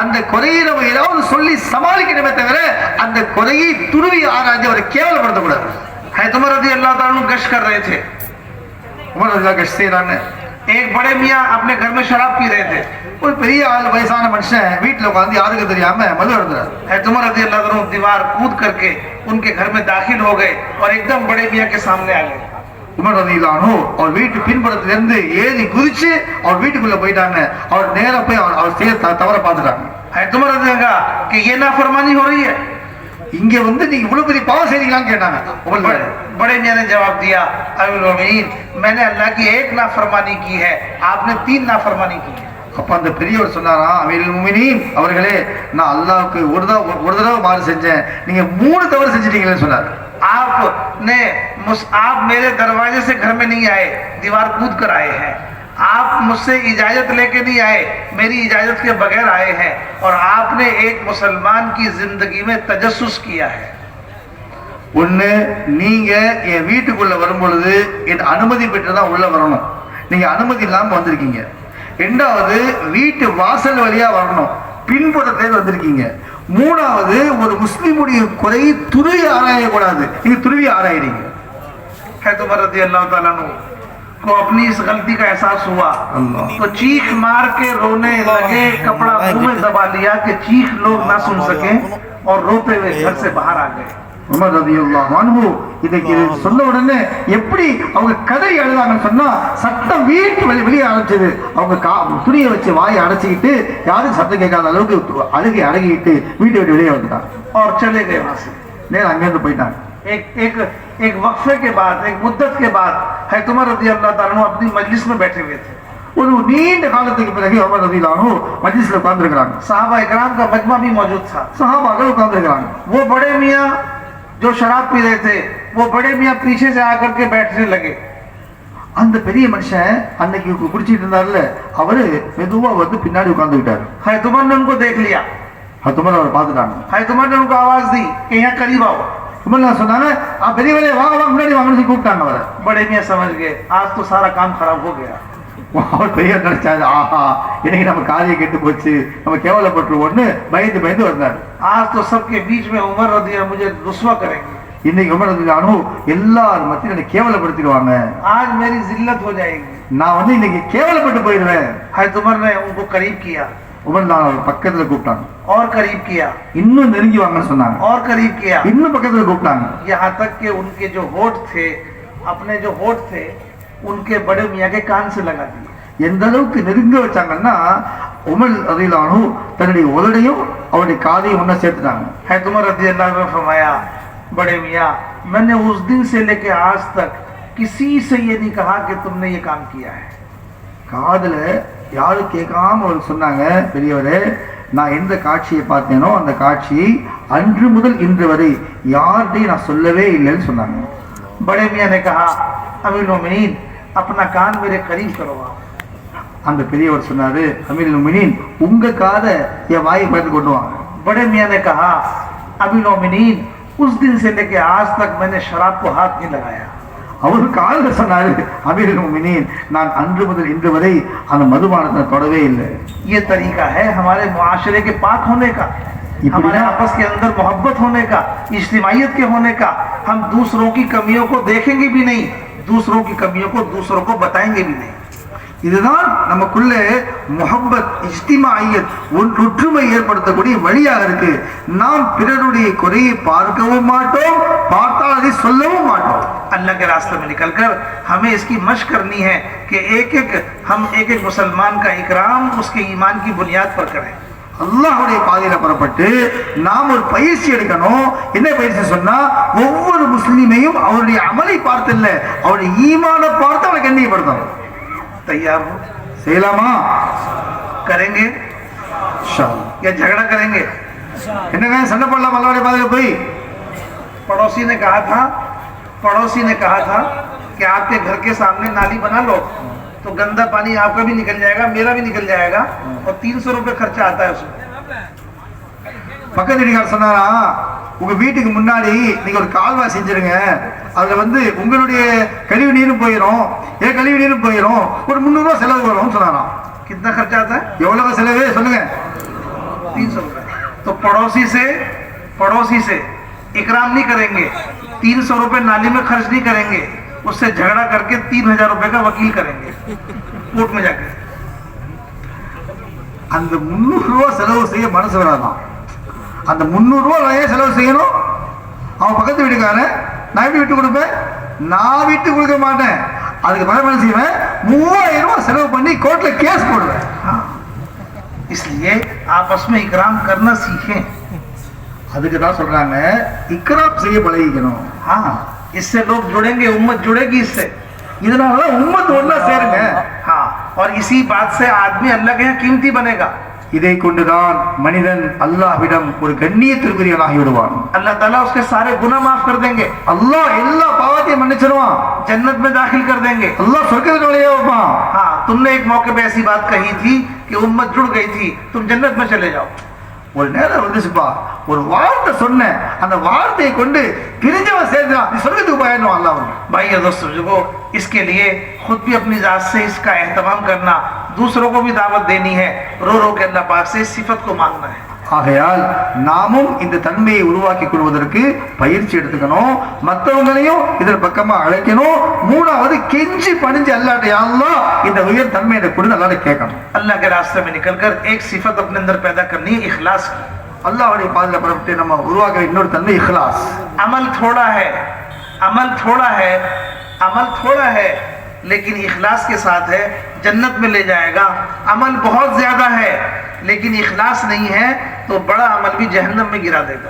அந்த குறையை நம்ம ஏதாவது சொல்லி சமாளிக்கணுமே தவிர அந்த குறையை துருவி ஆராய்ச்சி அவரை கேவலப்படுத்தக்கூடாது. उमर रज़ी अल्लाह तआला अन्हु गश्त कर रहे थे. உமர் ரலியல்லாஹு கஷ்ட் செய்றாங்க. एक बड़े मियाँ अपने घर में शराब पी रहे थे. ஒரு பெரிய ஆள் வயசான மனுஷன் வீட்டுல உட்கார்ந்து யாருக்கு தெரியாம மது அருந்துறாரு. उमर रज़ी अल्लाह तआला दीवार कूद करके उनके घर में दाखिल हो गए और एकदम बड़े मियाँ के सामने आ गए. உமர் ரலியல்லாஹு அன்ஹு அவர் வீட்டு பின்புறத்துல இருந்து ஏறி குதிச்சு அவர் வீட்டுக்குள்ள போயிட்டாங்க. அவர் நேரா போய் அவர் செய்ய தவற பார்த்துட்டாங்க. उमर रज़ी अल्लाह कि ये नाफरमानी हो रही है, இங்க நீங்க இவ்வளவு பெரிய பாவம் செய்றீங்களான்னு கேட்டாங்க. बड़े मियाँ ने जवाब दिया, अमीरुल मोमिनीन, मैंने अल्लाह की एक नाफरमानी की है, आपने 3 नाफरमानी की है. அப்ப அந்த பெரியவர் சொன்னாரா, அமீருல் முஃமினீன் அவர்களே, நான் அல்லாஹ்வுக்கு ஒரு தடவை மாறு செஞ்சேன், நீங்க 3 தவறு செஞ்சிட்டீங்கன்னு சொன்னார். आप मेरे दरवाजे से घर में नहीं आए, दीवार कूद कर आए हैं. आप मुझसे इजाजत लेके नहीं आए, मेरी इजाजत के बगैर आए हैं, और आपने एक मुसलमान की जिंदगी में तजस्सुस किया है. ஒண்ணு, நீங்க என் வீட்டுக்குள்ள வரும்பொழுது என் அனுமதி பெற்று தான் உள்ள வரணும், நீங்க அனுமதி இல்லாம வந்திருக்கீங்க. ரெண்டாவது, வீட்டு வாசல் வழியா வரணும், பின்புறத்துல வந்திருக்கீங்க. மூணாவது, ஒரு முஸ்லிமுடைய குறையை துருவி ஆராயக்கூடாது, நீங்க துருவி ஆராயிறீங்க. उमर रज़ी अल्लाह तआला अन्हु को अपनी इस गलती का एहसास हुआ अल्लाह। तो चीख मार के रोने लगे, कपड़ा मुंह में दबा लिया कि चीख लोग ना सुन सके और रोते हुए घर से बाहर आ गए। உமர் ரலியல்லாஹு அன்ஹு இதை சொன்ன உடனே எப்படி அவங்க கதறி அழுதாங்கன்னு சொன்னா சத்தம் வீட்டு வெளியே அடைச்சது. அவங்க துணியை வச்சு வாயை அடைச்சிக்கிட்டு யாரும் சத்தம் கேட்காத அளவுக்கு அழுகி அடங்கிட்டு வீட்டை விட்டு வெளியே வந்துட்டாங்க. और चले गए वहां से। நேரம் அங்கிருந்து போயிட்டாங்க. एक एक एक वक्फे के बाद, एक मुद्दत के बाद हज़रत उमर रज़ियल्लाहु ताला अन्हु अपनी मजलिस में बैठे हुए थे। ஒரு நீண்ட காலத்துக்கு பிறகு உமர் ரலியல்லாஹு அன்ஹு மஜ்லிஸ்ல உட்கார்ந்திருக்காங்க. सहाबा इकराम का मजमा भी मौजूद था। சஹாபாக்கள் உட்கார்ந்திருக்காங்க. वो बड़े मियाँ जो शराब पी रहे थे, वो बड़े मियाँ पीछे से आकर के बैठने लगे। அந்த பெரிய மனுஷன் அன்னைக்கு குடிச்சிட்டு இருந்தாருல, அவரு மெதுவா வந்து பின்னாடி உட்கார்ந்துக்கிட்டாரு. हज़रत उमर ने उनको देख लिया। ஹஜ்ரத் உமர் அவரை பார்த்துட்டாங்க. हज़रत उमर ने उनको आवाज दी कि यहाँ करीब आओ। உமர் சொன்னாங்க, பெரியவரே வாங்க வாங்க முன்னாடி வாங்கன்னு சொல்லி கூப்பிட்டாங்க அவரை. बड़े मियाँ समझ गए आज तो सारा काम खराब हो गया। அவர் பெரிய நினைச்சாரு, ஆஹா இன்னைக்கு நம்ம காரியம் கெட்டு போச்சு, நம்ம கேவலப்பட்டுருவோம்னு பயந்து பயந்து வந்தாரு. आज तो सबके बीच में उमर रज़ियल्लाहु मुझे रुस्वा करेंगे। இன்னைக்கு உமர் ரலியல்லாஹு அன்ஹு எல்லாரும் மத்தியில என்னை கேவலப்படுத்திடுவாங்க, आज मेरी जिल्लत हो जाएगी। நான் வந்து இன்னைக்கு கேவலப்பட்டு போயிடுவேன். हज़रत उमर ने उनको करीब किया உமர் நான் அவர் பக்கத்துல கூப்பிட்டாங்க. और करीब किया இன்னும் நெருங்கி வாங்கன்னு சொன்னாங்க. और करीब किया, இன்னும் பக்கத்துல கூப்பிட்டாங்க. यहाँ तक कि उनके जो होठ थे, अपने जो होठ थे उनके बड़े मियाँ के कान से लगा दिए। எந்த அளவுக்கு நெருங்க வச்சாங்கன்னா உமர் ரலியல்லாஹு அன்ஹு தன்னுடைய உதடையும் அவருடைய காதையும் ஒண்ணா சேர்த்துட்டாங்க. हज़रत उमर रज़ियल्लाहु अन्हु ने फरमाया, बड़े मियाँ मैंने उस दिन से लेके आज तक किसी से ये नहीं कहा कि तुमने ये काम किया है। காதுல யாரும் கேட்காம அவர் சொன்னாங்க, பெரியவரே நான் எந்த காட்சியை பார்த்தேனோ அந்த காட்சியை அன்று முதல் இன்று வரை யார்கிட்டையும் நான் சொல்லவே இல்லைன்னு சொன்னாங்க. बड़े मियाँ ने कहा, अमीरुल मोमिनीन अपना कान मेरे करीब करो। அந்த பெரியவர் சொன்னாரு, அமீருல் முஃமினீன் உங்க காதை என் வாயை பார்த்து கொண்டு வாங்க. बड़े मियाँ ने कहा, अमीरुल मोमिनीन उस दिन से लेके आज तक मैंने शराब को हाथ नहीं लगाया। அவர் காதுல சொன்னாரு, அமீருல் முஃமினீன் நான் அன்று முதல் இன்று வரை அந்த மதுபானத்தை தொடவே இல்லை. ये तरीका है हमारे मुआशरे के पाक होने का, हमारे आपस के अंदर मोहब्बत होने का, इज्तिमाइयत के होने का। हम दूसरों की कमियों को देखेंगे भी नहीं, दूसरों की कमियों को दूसरों को बताएंगे भी नहीं। இதுதான் நமக்குள்ளே முஹப்பத், இஜ்திமாயியத், ஒற்றுமை ஏற்படுத்தக்கூடிய வழியாக இருக்கு. நாம் பிறருடைய குறையை பார்க்கவும் மாட்டோம், பார்த்தால் அதை சொல்லவும் மாட்டோம். अल्लाह के रास्ते में निकलकर हमें इसकी मशक करनी है कि हम एक एक मुसलमान का इकराम उसके ईमान की बुनियाद पर करें। அல்லாஹ்வுடைய பாதையில புறப்பட்டு நாம் ஒரு பயிற்சி எடுக்கணும். என்ன பயிற்சி சொன்னா, ஒவ்வொரு முஸ்லிமையும் அவருடைய அமலை பார்த்து இல்ல, அவருடைய ஈமானை பார்த்து அவனை கண்ணியப்படுத்தணும். तैयार हो? செய்யலாமா? करेंगे இன்ஷாஅல்லாஹ். या झगड़ा करेंगे? என்னங்க சண்டை போடலாம் அல்லாஹ்வுடைய பாதையில போய்? पड़ोसी ने कहा था कि आपके घर के सामने नाली बना लो तो गंदा पानी आपका भी निकल जाएगा, मेरा भी निकल जाएगा और 300 रुपये खर्चा आता है उसमें। பக்கத்து வீட்டுக்காரர் சொன்னாரா, உங்க வீட்டுக்கு முன்னாடி நீங்க ஒரு கால்வாய் செஞ்சிருங்க, அதுல வந்து உங்களுடைய கழிவு நீரும் போயிடும், என் கழிவு நீரும் போயிடும், ஒரு 300 ரூபாய் செலவு வரும் சொன்னாராம். कितना खर्चा आता है? எவ்வளவு செலவு சொல்லுங்க? 300 रुपये। तो पड़ोसी से इकराम नहीं करेंगे, 300 रुपये नाली में खर्च नहीं करेंगे, उससे झगड़ा करके 3000 रुपये का वकील करेंगे कोर्ट में जाके। அந்த 300 ரூபாய் செலவு செய்ய மனசு வராதான். அந்த 300 ரூபாய் நான் ஏன் செலவு செய்யணும்? அவன் பக்கத்து வீட்டுக்காரன், நான் எப்படி விட்டு கொடுப்பேன்? நான் விட்டு கொடுக்க மாட்டேன். அதுக்கு பணம் செய்வேன், 3000 ரூபாய் செலவு பண்ணி கோர்ட்ல கேஸ் போடுவேன். इसलिए आपस में इकराम करना सीखें। அதுக்கு தான் சொல்றாங்க இக்ராம் செய்ய பழகிக்கணும். हाँ, इससे लोग जुड़ेंगे, उम्मत जुड़ेगी इससे। இதனாலதான் உம்மத் ஒண்ணா சேருங்க. हाँ, और इसी बात से आदमी अल्लाह के यहाँ कीमती बनेगा। இதை கொண்டுதான் மனிதன் அல்லாஹ்விடம் ஒரு கண்ணியத்திற்குரியவனாகி விடுவான். अल्लाह ताला उसके सारे गुनाह माफ कर देंगे, அல்லாஹ் எல்லா பாவத்தையும் மன்னிச்சிடுவான், जन्नत में दाखिल कर देंगे। அல்லாஹ் சொர்க்கத்தில் நுழைய வைப்பான். हाँ, तुमने एक मौके पे ऐसी बात कही थी कि उम्मत जुड़ गई थी, तुम जन्नत में चले जाओ। ஒரு நேரம் வந்துச்சுப்பா, ஒரு வார்த்தை சொன்னேன், அந்த வார்த்தையை கொண்டு பிரிஞ்சவன் சேர்ந்தான், நீ சொர்க்கத்துக்கு போயிடணும் அல்லாஹ். भाई या दोस्तों, जो इसके लिए खुद भी अपनी जात से इसका एहतमाम करना, दूसरों को भी दावत देनी है, रो रो के अल्लाह पाक से इस सिफत को मांगना है। ஆகையால் நாமும் இந்த தன்மையை உருவாக்கி கொள்வதற்கு பயிற்சி எடுத்துக்கணும், மற்றவங்களையும் இதன் பக்கமா அழைக்கணும். மூணாவது கெஞ்சி பணிஞ்சு அல்லாஹ்ட்ட யா அல்லாஹ் இந்த உயர் தன்மையை கொடு அல்லாஹ்ட்ட கேட்கணும். अल्लाह के रास्ते में निकलकर एक सिफत अपने अंदर पैदा करनी है, इखलास की। அல்லாஹ்வுடைய பாதையில புறப்பட்டு நம்ம உருவாக்குற இன்னொரு தன்மை இஹ்லாஸ். अमल थोड़ा है, अमल थोड़ा है, अमल थोड़ा है, लेकिन इखलास के साथ है जन्नत में ले जाएगा। अमल बहुत ज्यादा है लेकिन इखलास नहीं है तो बड़ा अमल भी जहन्नम में गिरा देगा।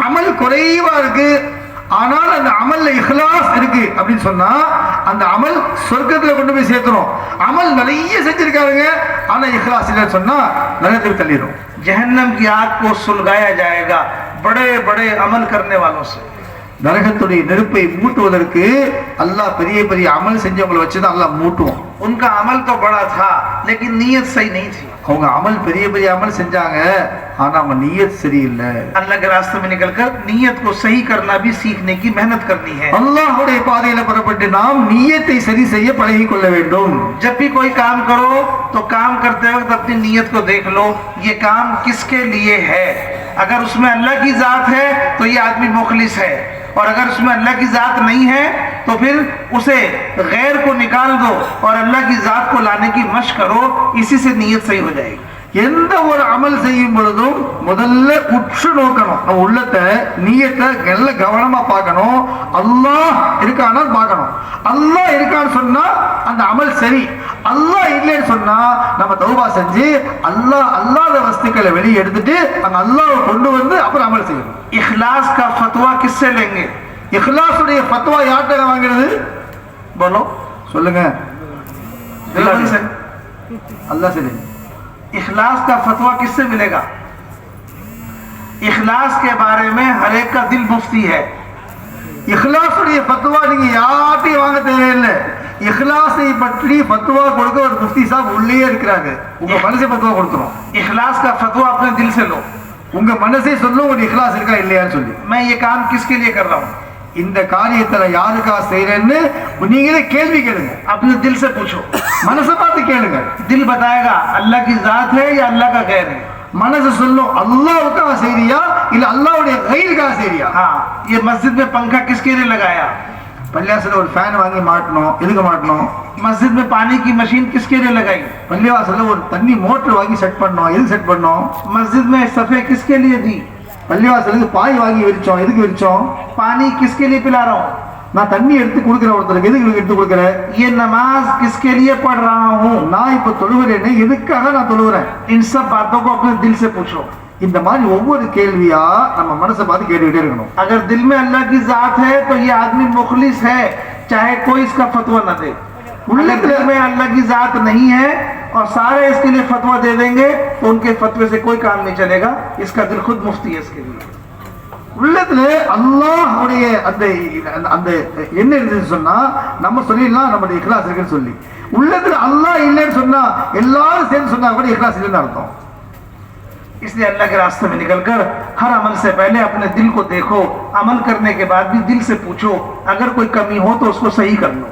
அமல் குறைவா இருக்கு, ஆனால் அந்த அமல்ல இஹ்லாஸ் இருக்கு அப்படின்னு சொன்னா அந்த அமல் சொர்க்கத்துல கொண்டு போய் சேர்த்துரும். அமல் நிறைய செஞ்சிருக்காருங்க, ஆனா இஹ்லாஸ் இல்லைன்னு சொன்னா நரகத்துக்கு தள்ளிடும். जहन्नम की आग को सुलगाया जाएगा बड़े बड़े अमल करने वालों से। நரகத்துடைய நெருப்பை மூட்டுவதற்கு அல்லாஹ் பெரிய பெரிய அமல் செஞ்சவங்களை வச்சுதான் அல்லாஹ் மூட்டுவோம். उनका अमल तो बड़ा था लेकिन नीयत सही नहीं थी। அவங்க அமல் பெரிய பெரிய அமல் செஞ்சாங்க, ஆனா அவங்க நியத் சரியில்லை. अल्लाह के रास्ते में निकलकर नीयत को सही करना भी सीखने की मेहनत करनी है। அல்லாஹ்வுடைய பாதையில புறப்பட்டு நாம் நியத்தை சரி செய்ய பழகிக் கொள்ள வேண்டும். जब भी कोई काम करो तो काम करते वक्त अपनी नीयत को देख लो, ये काम किसके लिए है। अगर उसमें अल्लाह की जात है तो ये आदमी मुखलिस है, और अगर उसमें अल्लाह की जात नहीं है तो फिर उसे गैर को निकाल दो और अल्लाह की जात को लाने की मशक करो, इसी से नीयत सही हो जाएगी। எந்த ஒரு அமல் செய்யும் பொழுதும் முதல்ல உற்று நோக்கணும், நம்ம உள்ளத்தை நியத்தை நல்ல கவனமா பார்க்கணும். அல்லாஹ் இருக்கான்னு பார்க்கணும். அல்லாஹ் இருக்கான்னு சொன்னா அந்த அமல் சரி, அல்லாஹ் இல்லைன்னு சொன்னா நம்ம தௌபா செஞ்சு அல்லாஹ் அல்லாத வஸ்துக்களை வெளியே எடுத்துட்டு அங்க அல்லாஹ்வை கொண்டு வந்து அப்புறம் அமல் செய்யணும். इखलास का फतवा किससे लेंगे? இஹ்லாஸுடைய ஃபத்வா யார்கிட்ட வாங்குறது? बोलो, சொல்லுங்க. देवबंद से। அல்லாஹ் சரி. इखलास का फतवा किससे मिलेगा? इखलास के बारे में हर एक का दिल मुफ्ती है। இஹ்லாஸுடைய ஃபத்வா நீங்க யார்கிட்டயும் வாங்க தேவையில்லை. இஹ்லாஸை பற்றி ஃபத்வா கொடுக்க ஒரு முஃப்தி சாப் உள்ளே இருக்கிறாங்க. உங்க மனசை ஃபத்வா கொடுத்துரும். इखलास का फतवा अपने दिल से लो। உங்க மனசே சொல்லும் ஒரு இஹ்லாஸ் இருக்கா இல்லையான்னு சொல்லி. मैं ये काम किसके लिए कर रहा हूँ? இந்த காரியத்தை யாருக்கா செய்யறேன்னு நீங்களே கேள்வி கேளுங்க. अपने दिल से पूछो। மனசை பார்த்து கேளுங்க. दिल बताएगा अल्लाह की जात है या अल्लाह का गैर है। மனசு சொல்லும் அல்லாஹ்வுக்காக செய்றியா இல்ல அல்லாஹ்வுடைய கைருக்காக செய்றியா. हाँ, ये मस्जिद में पंखा किसके लिए लगाया? பள்ளிவாசல ஒரு ஃபேன் வாங்கி மாட்டணும். எதுக்கு மாட்டணும்? मस्जिद में पानी की मशीन किसके लिए लगाई? பள்ளிவாசல ஒரு தண்ணி மோட்டர் வாங்கி செட் பண்ணோம். எதுக்கு செட் பண்ணோம்? मस्जिद में सफे किसके लिए दी? பள்ளிவாசலுக்கு பாய் வாங்கி விரிச்சோம். எதுக்கு விரிச்சோம்? पानी किसके लिए पिला रहा हूँ? நான் தண்ணி எடுத்து கொடுக்குற ஒருத்தருக்கு எதுக்கு எடுத்து கொடுக்குறேன்? ये नमाज किसके लिए पढ़ रहा हूँ? நான் இப்ப தொழுகிறேன்னு எதுக்காக நான் தொழுகிறேன்? इन सब बातों को अपने दिल से पूछो। இந்த மாதிரி ஒவ்வொரு கேள்வியா நம்ம மனசை பார்த்து கேட்டுக்கிட்டே இருக்கணும். अगर दिल में अल्लाह की जात है तो ये आदमी मुखलिस है, चाहे कोई इसका फतवा न दे। अगर दिल में अल्लाह की जात नहीं है और सारे इसके लिए फतवा दे देंगे तो उनके फतवे से कोई काम नहीं चलेगा। इसका दिल खुद मुफ्ती है इसके लिए। உள்ளத்துல அல்லாஹ்வுடைய அந்த அந்த என்ன இருக்குன்னு சொன்னா நம்ம சொல்லிடலாம் நம்முடைய இஹ்லாஸ் இருக்குன்னு சொல்லி. உள்ளத்துல அல்லாஹ் இல்லைன்னு சொன்னா எல்லாரும் சேர்ந்து சொன்னா கூட இஹ்லாஸ் இல்லைன்னு அர்த்தம். इसलिए अल्लाह के रास्ते में निकलकर हर अमल से पहले अपने दिल को देखो, अमल करने के बाद भी दिल से पूछो, अगर कोई कमी हो तो उसको सही कर लो।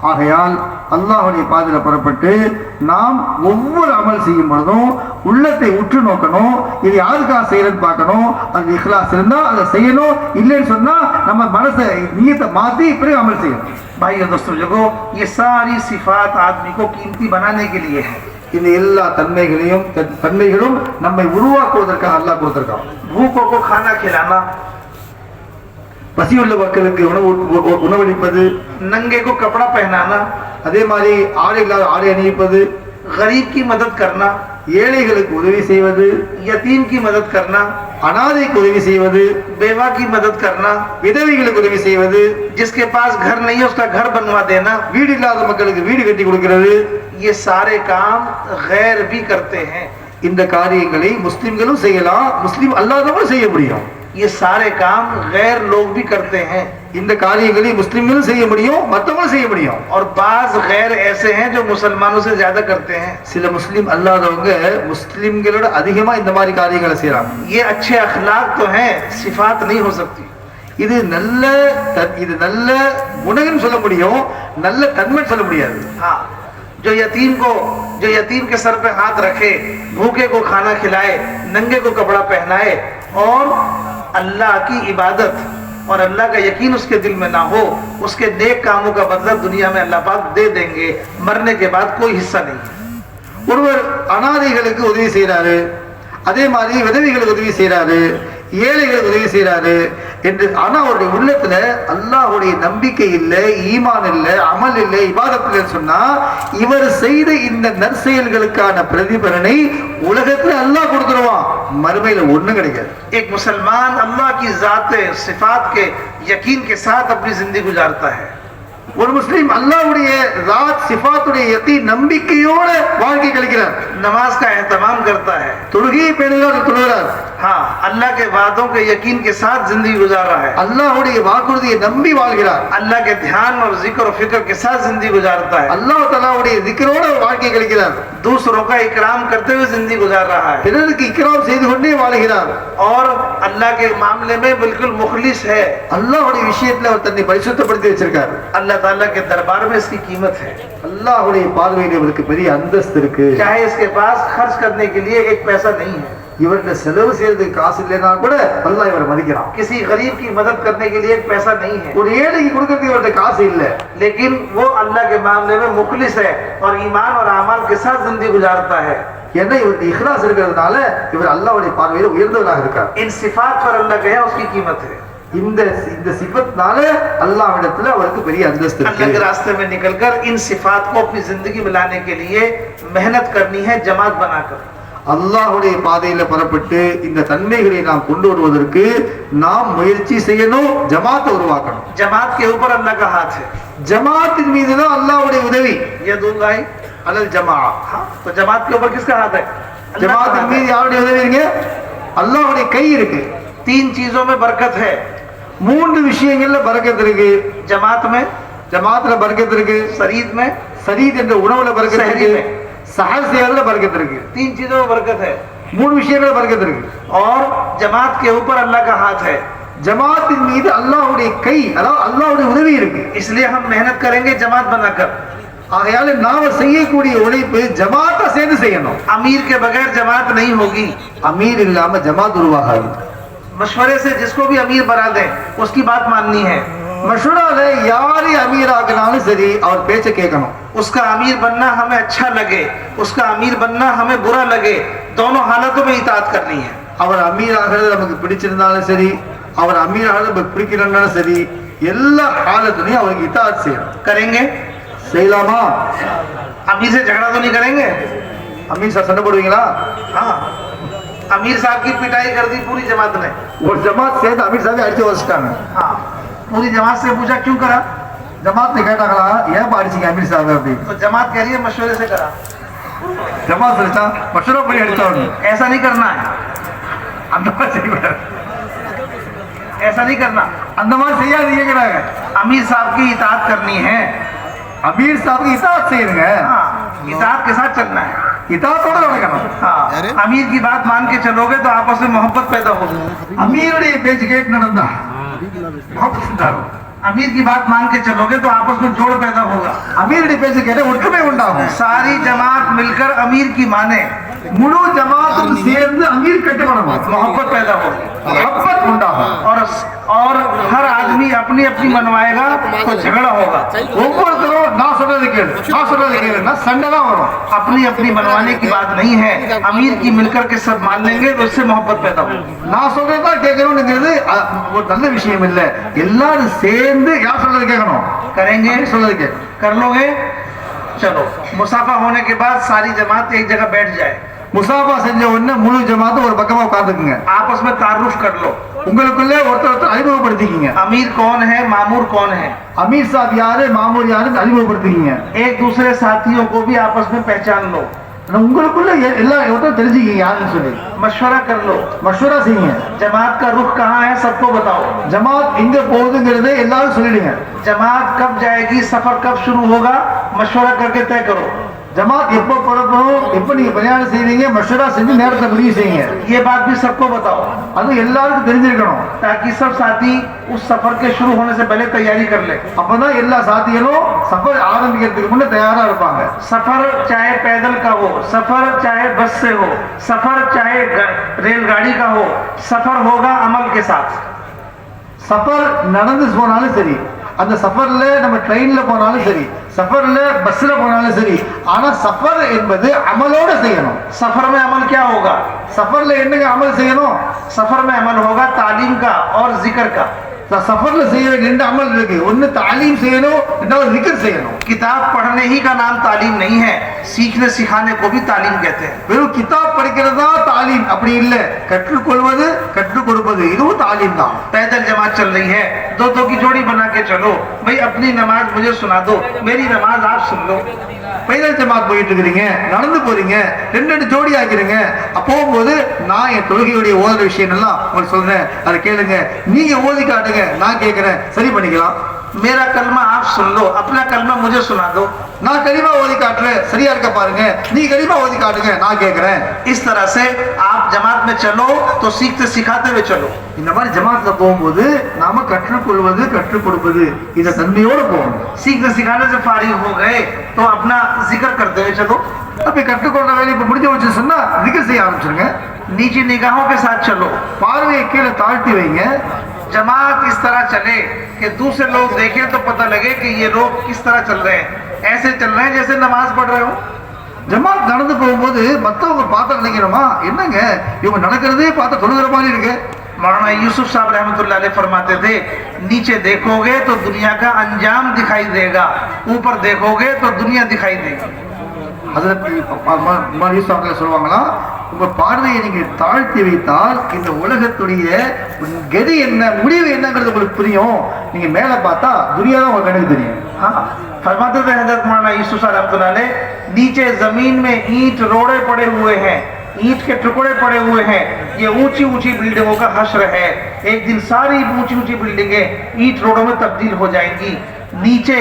ஆகையால் அல்லாஹ்வுடைய பாதையில புறப்பட்டு நாம் ஒவ்வொரு அமல் செய்யும் பொழுதும் உள்ளத்தை உற்று நோக்கணும். இது யாருக்காக செய்யறதுன்னு பார்க்கணும். அது இஹ்லாஸ் இருந்தா அதை செய்யணும், இல்லைன்னு சொன்னா நம்ம மனசை நியத்தை மாத்தி பிறகு அமல் செய்யணும். भाई और दोस्तों, देखो ये सारी सिफात आदमी को कीमती बनाने के लिए है। இந்த எல்லா தன்மைகளும் நம்மை உருவாக்குவதற்காக அல்லாஹ் கொடுத்திருக்கான். भूखों को खाना खिलाना, பசியுள்ள மக்களுக்கு உணவளிப்பது, नंगे को कपड़ा पहनाना, அதே மாதிரி ஆடை இல்லாத ஆடை அணிவிப்பது, गरीब की मदद करना, ஏழைகளுக்கு உதவி செய்வது, यतीम की मदद करना, அனாதைக்கு உதவி செய்வது, बेवा की मदद करना, விதவைகளுக்கு உதவி செய்வது, जिसके पास घर नहीं है उसका घर बनवा देना, வீடு இல்லாத மக்களுக்கு வீடு கட்டி கொடுக்கிறது, ये सारे काम गैर भी करते हैं। இந்த காரியங்களை முஸ்லிம்களும் செய்யலாம், முஸ்லிம் அல்லாதவங்களும் செய்ய முடியும். ये सारे काम गैर लोग भी करते हैं। இந்த காரியங்களை முஸ்லிம்களும் செய்ய முடியும், மற்றவங்களும் செய்ய முடியும். और बाज गैर ऐसे हैं जो मुसलमानों से ज्यादा करते हैं। சில முஸ்லிம் அல்லாதவங்க முஸ்லிம்களோட அதிகமா இந்த மாதிரி காரியங்களை செய்யறாங்க. ये अच्छे अखलाक तो हैं, सिफात नहीं हो सकती। இது நல்ல குணங்கள்னு சொல்ல முடியும், நல்ல தன்மை சொல்ல முடியாது. हाँ, जो यतीम के सर पे हाथ रखे, भूखे को खाना खिलाए, नंगे को कपड़ा पहनाए और अल्लाह की इबादत और अल्लाह का यकीन उसके दिल में ना हो, उसके नेक कामों का बदला दुनिया में अल्लाह पाक दे देंगे, मरने के बाद कोई हिस्सा नहीं। ஒருவர் அனாதைகளுக்கு உதவி செய்யறாரு, அதே மாதிரி விதவைகளுக்கு உதவி செய்யறாரு, ஏழைகளுக்கு உதவி செய்யறாரு என்று. ஆனா அவருடைய உள்ளத்துல அல்லாஹ்வுடைய நம்பிக்கை இல்லை, ஈமான் இல்லை, அமல் இல்லை, இபாதத் இல்லை சொன்னா இவர் செய்த இந்த நற்செயல்களுக்கான பிரதிபலனை உலகத்துல அல்லாஹ் கொடுத்துருவான், மறுமையில ஒண்ணும் கிடைக்காது. एक मुसलमान अल्लाह की जात सिफात के यकीन के साथ अपनी जिंदगी गुजारता है। ஒரு முஸ்லிம் அல்லாஹ்வுடைய ज़ात सिफातुடைய யகீன் நம்பிக்கையோட வாழ்க்கை கழிக்கிறார். नमाज का एहतमाम करता है, தொழுகை பேணுகிறார், தொழுகிறார். हाँ, अल्लाह के वादों के यकीन के साथ जिंदगी गुजार रहा है, அல்லாஹ்வுடைய வாக்குறுதியை நம்பி வாழ்கிறார். अल्लाह के ध्यान और जिक्र और फिक्र के साथ जिंदगी गुजारता है, அல்லாஹ் தஆலாவுடைய जिक्रोட வாழ்க்கை கழிக்கிறார். दूसरों का इकराम करते हुए जिंदगी गुजार रहा है பிறருக்கு இக்ராம் செய்து கொண்டே வாழ்கிறார். और अल्लाह के मामले में बिल्कुल मुखलिस है। அல்லாஹ்வுடைய விஷயத்துல அவர் தன்னை பரிசுத்தப்படுத்தி வச்சிருக்கார். अल्लाह ताला के दरबार में इसकी कीमत है, அல்லாஹ்வுடைய பார்வையில் இவருக்கு பெரிய அந்தஸ்து இருக்கு. चाहे इसके पास खर्च करने के लिए एक पैसा नहीं है, இவர்கிட்ட செலவு செய்யறதுக்கு காசு இல்லைன்னா கூட அல்லாஹ் இவரை மதிக்கிறான். किसी गरीब की मदद करने के लिए एक पैसा नहीं है, ஒரு ஏழைக்கு கொடுக்கறதுக்கு இவர்கிட்ட காசு இல்ல, लेकिन वो अल्लाह के मामले में मुखलिस है और ईमान और अमाल के साथ जिंदगी गुजारता है। ஏன்னா இவருக்கு இஹ்லாஸ் இருக்கிறதுனால இவர் அல்லாஹ்வுடைய பார்வையில் உயர்ந்தவராக இருக்கார். इन सिफात पर अल्लाह कहे उसकी कीमत है। இந்த சிஃபத்னால அல்லாஹ்விடத்துல அவருக்கு பெரிய அந்தஸ்து अल्लाह के இருக்கு. रास्ते में निकलकर इन सिफात को अपनी जिंदगी में लाने के लिए मेहनत करनी है, जमात बनाकर। அல்லாஹ்வுடைய பாதையில புறப்பட்டு இந்த தன்மைகளை நாம் கொண்டு வருவதற்கு நாம் முயற்சி செய்யணும், ஜமாத்தை உருவாக்கணும். जमात के ऊपर अल्लाह का हाथ है, ஜமாத்தின் மீது தான் அல்லாஹ்வுடைய உதவி. यदुल्लाह அலல் ஜமா, तो जमात के ऊपर किसका हाथ है? अल्लाह का ஜமாத்தின் हाथ மீது है। யாருடைய உதவி இருக்கு? அல்லாஹ்வுடைய கை இருக்கு. 3 चीजों में बरकत है, 3 விஷயங்கள்ல பரக்கத் இருக்கு. जमात में, ஜமாத்ல பரக்கத் இருக்கு, शरीद में, சரீத் என்ற உணவுல பரக்கத் சஹரி இருக்கு, में। சஹர் செய்யறதுல பரக்கத் இருக்கு. 3 चीजों में बरकत है 3 விஷயங்கள்ல பரக்கத் இருக்கு. और जमात के ऊपर अल्लाह का हाथ है, ஜமாத்தின் மீது அல்லாஹ்வுடைய கை, அதாவது அல்லாஹ்வுடைய உதவி இருக்கு. इसलिए हम मेहनत करेंगे जमात बनाकर। ஆகையால நாம செய்யக்கூடிய உழைப்பு ஜமாத்தை சேர்ந்து செய்யணும். अमीर के बगैर जमात नहीं होगी, அமீர் இல்லாம ஜமாத் உருவாகாது. मशवरे से जिसको भी अमीर बना दें उसकी बात माननी है, மஷூரால யாரை அமீர் ஆக்கினாலும் சரி அவர் பேச்ச கேட்கணும். उसका अमीर बनना हमें अच्छा लगे, उसका अमीर बनना हमें बुरा लगे, दोनों हालतों में इताअत करनी है। அவர் அமீர் ஆகிறது நமக்கு பிடிச்சிருந்தாலும் சரி, அவர் அமீர் ஆகிறது நமக்கு பிடிக்கலன்னாலும் சரி, எல்லா காலத்துலயும் அவருக்கு இத்தாத் செய்யணும். करेंगे? செய்யலாமா? अमीर से झगड़ा तो नहीं करेंगे? அமீர் சார் சண்டை போடுவீங்களா? हाँ, अमीर साहब की पिटाई कर दी पूरी जमात ने। ஒரு ஜமாத் சேர்ந்து அமீர் சாஹிப் அடிச்சு வச்சிட்டாங்க. हाँ, पूरी जमात से पूछा क्यों करा, ஜமாத் கேட்டாங்களா ஏன் அடிச்சீங்க அமீர் சாஹிப் அப்படி? तो जमात कह रही है मशवरे से करा। ஜமாத் சொல்லிட்டா மஷூரா பண்ணி அடிச்சாங்க. ऐसा नहीं करना है, அந்த மாதிரி செய்யக்கூடாது, ऐसा नहीं करना। அந்த மாதிரி செய்யாதீங்கிறாங்க. अमीर साहब की इताअत करनी है, அமீர் சாஹிப் இத்தாத் செய்யுங்க, हाँ, इताअत के साथ चलना है। இத்தாத்தோட நடக்கணும். हाँ, अमीर की बात मान के चलोगे तो आपस में मोहब्बत पैदा होगी। அமீருடைய பேச்சு கேட்டு நடந்தா முஹப்பத் உண்டாகும். अमीर की बात मान के चलोगे तो आपस में जोड़ पैदा होगा। அமீருடைய பேச்சு கேட்ட ஒற்றுமை உண்டாகும். सारी जमात मिलकर अमीर की माने, முழு ஜமாத்தும் சேர்ந்து அமீர் கட்டுப்படணும், मोहब्बत पैदा होगी முஹப்பத் உண்டாகும். और हर आदमी अपनी अपनी मनवाएगा तो झगड़ा होगा। ஒவ்வொருத்தரும் நான் சொல்றது கேளு, நான் சொல்றது கேளுன்னா சண்டை தான் வரும். अपनी अपनी मनवाने की बात नहीं है, अमीर की मिलकर के सब मान लेंगे तो उससे मोहब्बत पैदा होगी। நான் சொல்றதுதான் கேட்கணும்ங்கிறது ஒரு நல்ல விஷயம் இல்ல, எல்லாரும் சேர்ந்து யார் சொல்றது கேட்கணும், करेंगे? சொல்றது கேட்கணும். कर लोगे? चलो, मुसाफा होने के बाद सारी जमात एक जगह बैठ जाए, முசாஃபா செஞ்ச உடனே முழு ஜமாத்தும் ஒரு பக்கமா உட்கார்ந்துக்குங்க. आपस में तारुफ कर लो, உங்களுக்குள்ளே ஒருத்தர் ஒருத்தர் அறிமுகப்படுத்திக்கிங்க. अमीर कौन है, मामूर कौन है, அமீர் சாப் யாரு, மாமூர் யாருன்னு அறிமுகப்படுத்திக்கிங்க. एक दूसरे साथियों को भी आपस में पहचान लो, உங்களுக்குள்ள எல்லா ஒருத்தரும் தெரிஞ்சுக்கிங்க யாருன்னு சொல்லி मशवरा कर लो, மஷூரா செய்யுங்க. जमात का रुख कहाँ है सबको बताओ, ஜமாத் எங்க போகுதுங்கிறதை எல்லாரும் சொல்லிடுங்க. जमात कब जाएगी, सफर कब शुरू होगा, मशवरा करके तय करो। ஜமாத் எப்போ புறப்படும், எப்போ நீங்க பிரயாணம் செய்வீங்க, மஷூரா செஞ்சு நேரத்தை முடிவு செய்யுங்க. ये बात भी सबको बताओ அது எல்லாருக்கும் தெரிஞ்சிருக்கணும். ताकि सब साथी उस सफर के शुरू होने से पहले तैयारी कर ले। அப்பதான் எல்லா சாத்திகளும் சஃபர் ஆரம்பிக்கிறதுக்கு முன்ன தயாரா இருப்பாங்க. सफर चाहे पैदल का हो, सफर चाहे बस से हो, सफर चाहे रेलगाड़ी का हो, सफर होगा अमल के साथ। சஃபர் நடந்து போனாலும் சரி, அந்த சஃபர்ல நம்ம ட்ரெயின்ல போனாலும் சரி, சஃபர்ல பஸ்ல போனாலும் சரி, ஆனா சஃபர் என்பது அமலோட செய்யணும். सफर में अमल क्या होगा? சஃபர்ல என்னங்க அமல் செய்யணும்? सफर में अमल होगा तालीम का और जिक्र का। சஃபர்ல செய்ய வேண்டிய ரெண்டு அமல் இருக்கு. ஒன்னு தாலீம் செய்யணும், ரெண்டாவது zikr செய்யணும். किताब पढ़ने ही का नाम तालीम नहीं है, सीखने सिखाने को भी तालीम कहते हैं। வெறும் கிதாப் படிக்கிறதா தாலீம் அப்படி இல்ல, கற்றுக்கொள்வது கற்றுக் கொடுப்பது இதுவும் தாலீம் தான். पैदल जमात चल रही है, दो दो की जोड़ी बना के चलो, भाई अपनी नमाज मुझे सुना दो, मेरी नमाज आप सुन लो। பைதல் ஜமாத் போயிட்டு இருக்கிறீங்க, நடந்து போறீங்க, ரெண்டு ரெண்டு ஜோடி ஆக்கிறீங்க. போகும்போது நான் என் தொழுகையுடைய ஓதுற விஷயம் எல்லாம் உங்களுக்கு சொல்றேன், அதை கேளுங்க, நீங்க ஓதி காட்டுங்க, நான் கேட்கிறேன், சரி பண்ணிக்கலாம். मेरा कलमा आप सुन लो, अपना कलमा मुझे सुना दो। நான் கலிமா ஓதி காட்டுறேன், சரியா இருக்க பாருங்க, நீ கலிமா ஓதி காட்டுங்க, நான் கேட்கிறேன். इस तरह से आप जमात में चलो तो सीखते सिखाते हुए चलो। இந்த மாதிரி ஜமாத்ல போகும்போது நாம கற்றுக்கொள்வது கற்றுக் கொடுப்பது இந்த தன்மையோட போகணும். सीखने सिखाने से फारिग हो गए तो अपना जिक्र करते हुए चलो। அப்ப கற்றுக்கொண்ட வேலை இப்ப முடிஞ்ச வச்சு சொன்னா zikr செய்ய ஆரம்பிச்சிருங்க. नीचे निगाहों के साथ चलो, பார்வையை கீழே தாழ்த்தி வைங்க. जमात इस तरह चले कि दूसरे लोग देखें तो पता लगे कि ये लोग किस तरह चल रहे हैं, ऐसे चल रहे हैं जैसे नमाज पढ़ रहे हो। ஜமாத் நடந்து போகும்போது மற்றவங்க பார்த்தா நினைக்கிறோமா, என்னங்க இவங்க நடக்கிறதே பார்த்தா தொழுகிற மாதிரி இருக்கு. मौलाना यूसुफ साहब रहमतुल्लाह अलैह फरमाते थे, नीचे देखोगे तो दुनिया का अंजाम दिखाई देगा, ऊपर देखोगे तो दुनिया दिखाई देगी। ஹஜ்ரத் யூசுப் சொல்லுவாங்களா, உங்க பார்வையை நீங்க தாழ்த்தி வைத்தால் இந்த உலகத்துடைய கதி என்ன, முடிவு என்னங்கிறது உங்களுக்கு புரியும். நீங்க மேல பார்த்தா துனியா தான் உங்களுக்கு கணக்கு தெரியும். हाँ, फरमाते थे हजरत मौलाना यूसुफ साहब रहमतुल्लाह अलैह, नीचे जमीन में ईंट रोड़े पड़े हुए हैं, ईंट के टुकड़े पड़े हुए हैं, ये ऊंची ऊंची बिल्डिंगों का हश्र है। एक दिन सारी ऊंची ऊंची बिल्डिंगें ईंट रोड़ों में तब्दील हो जाएंगी। नीचे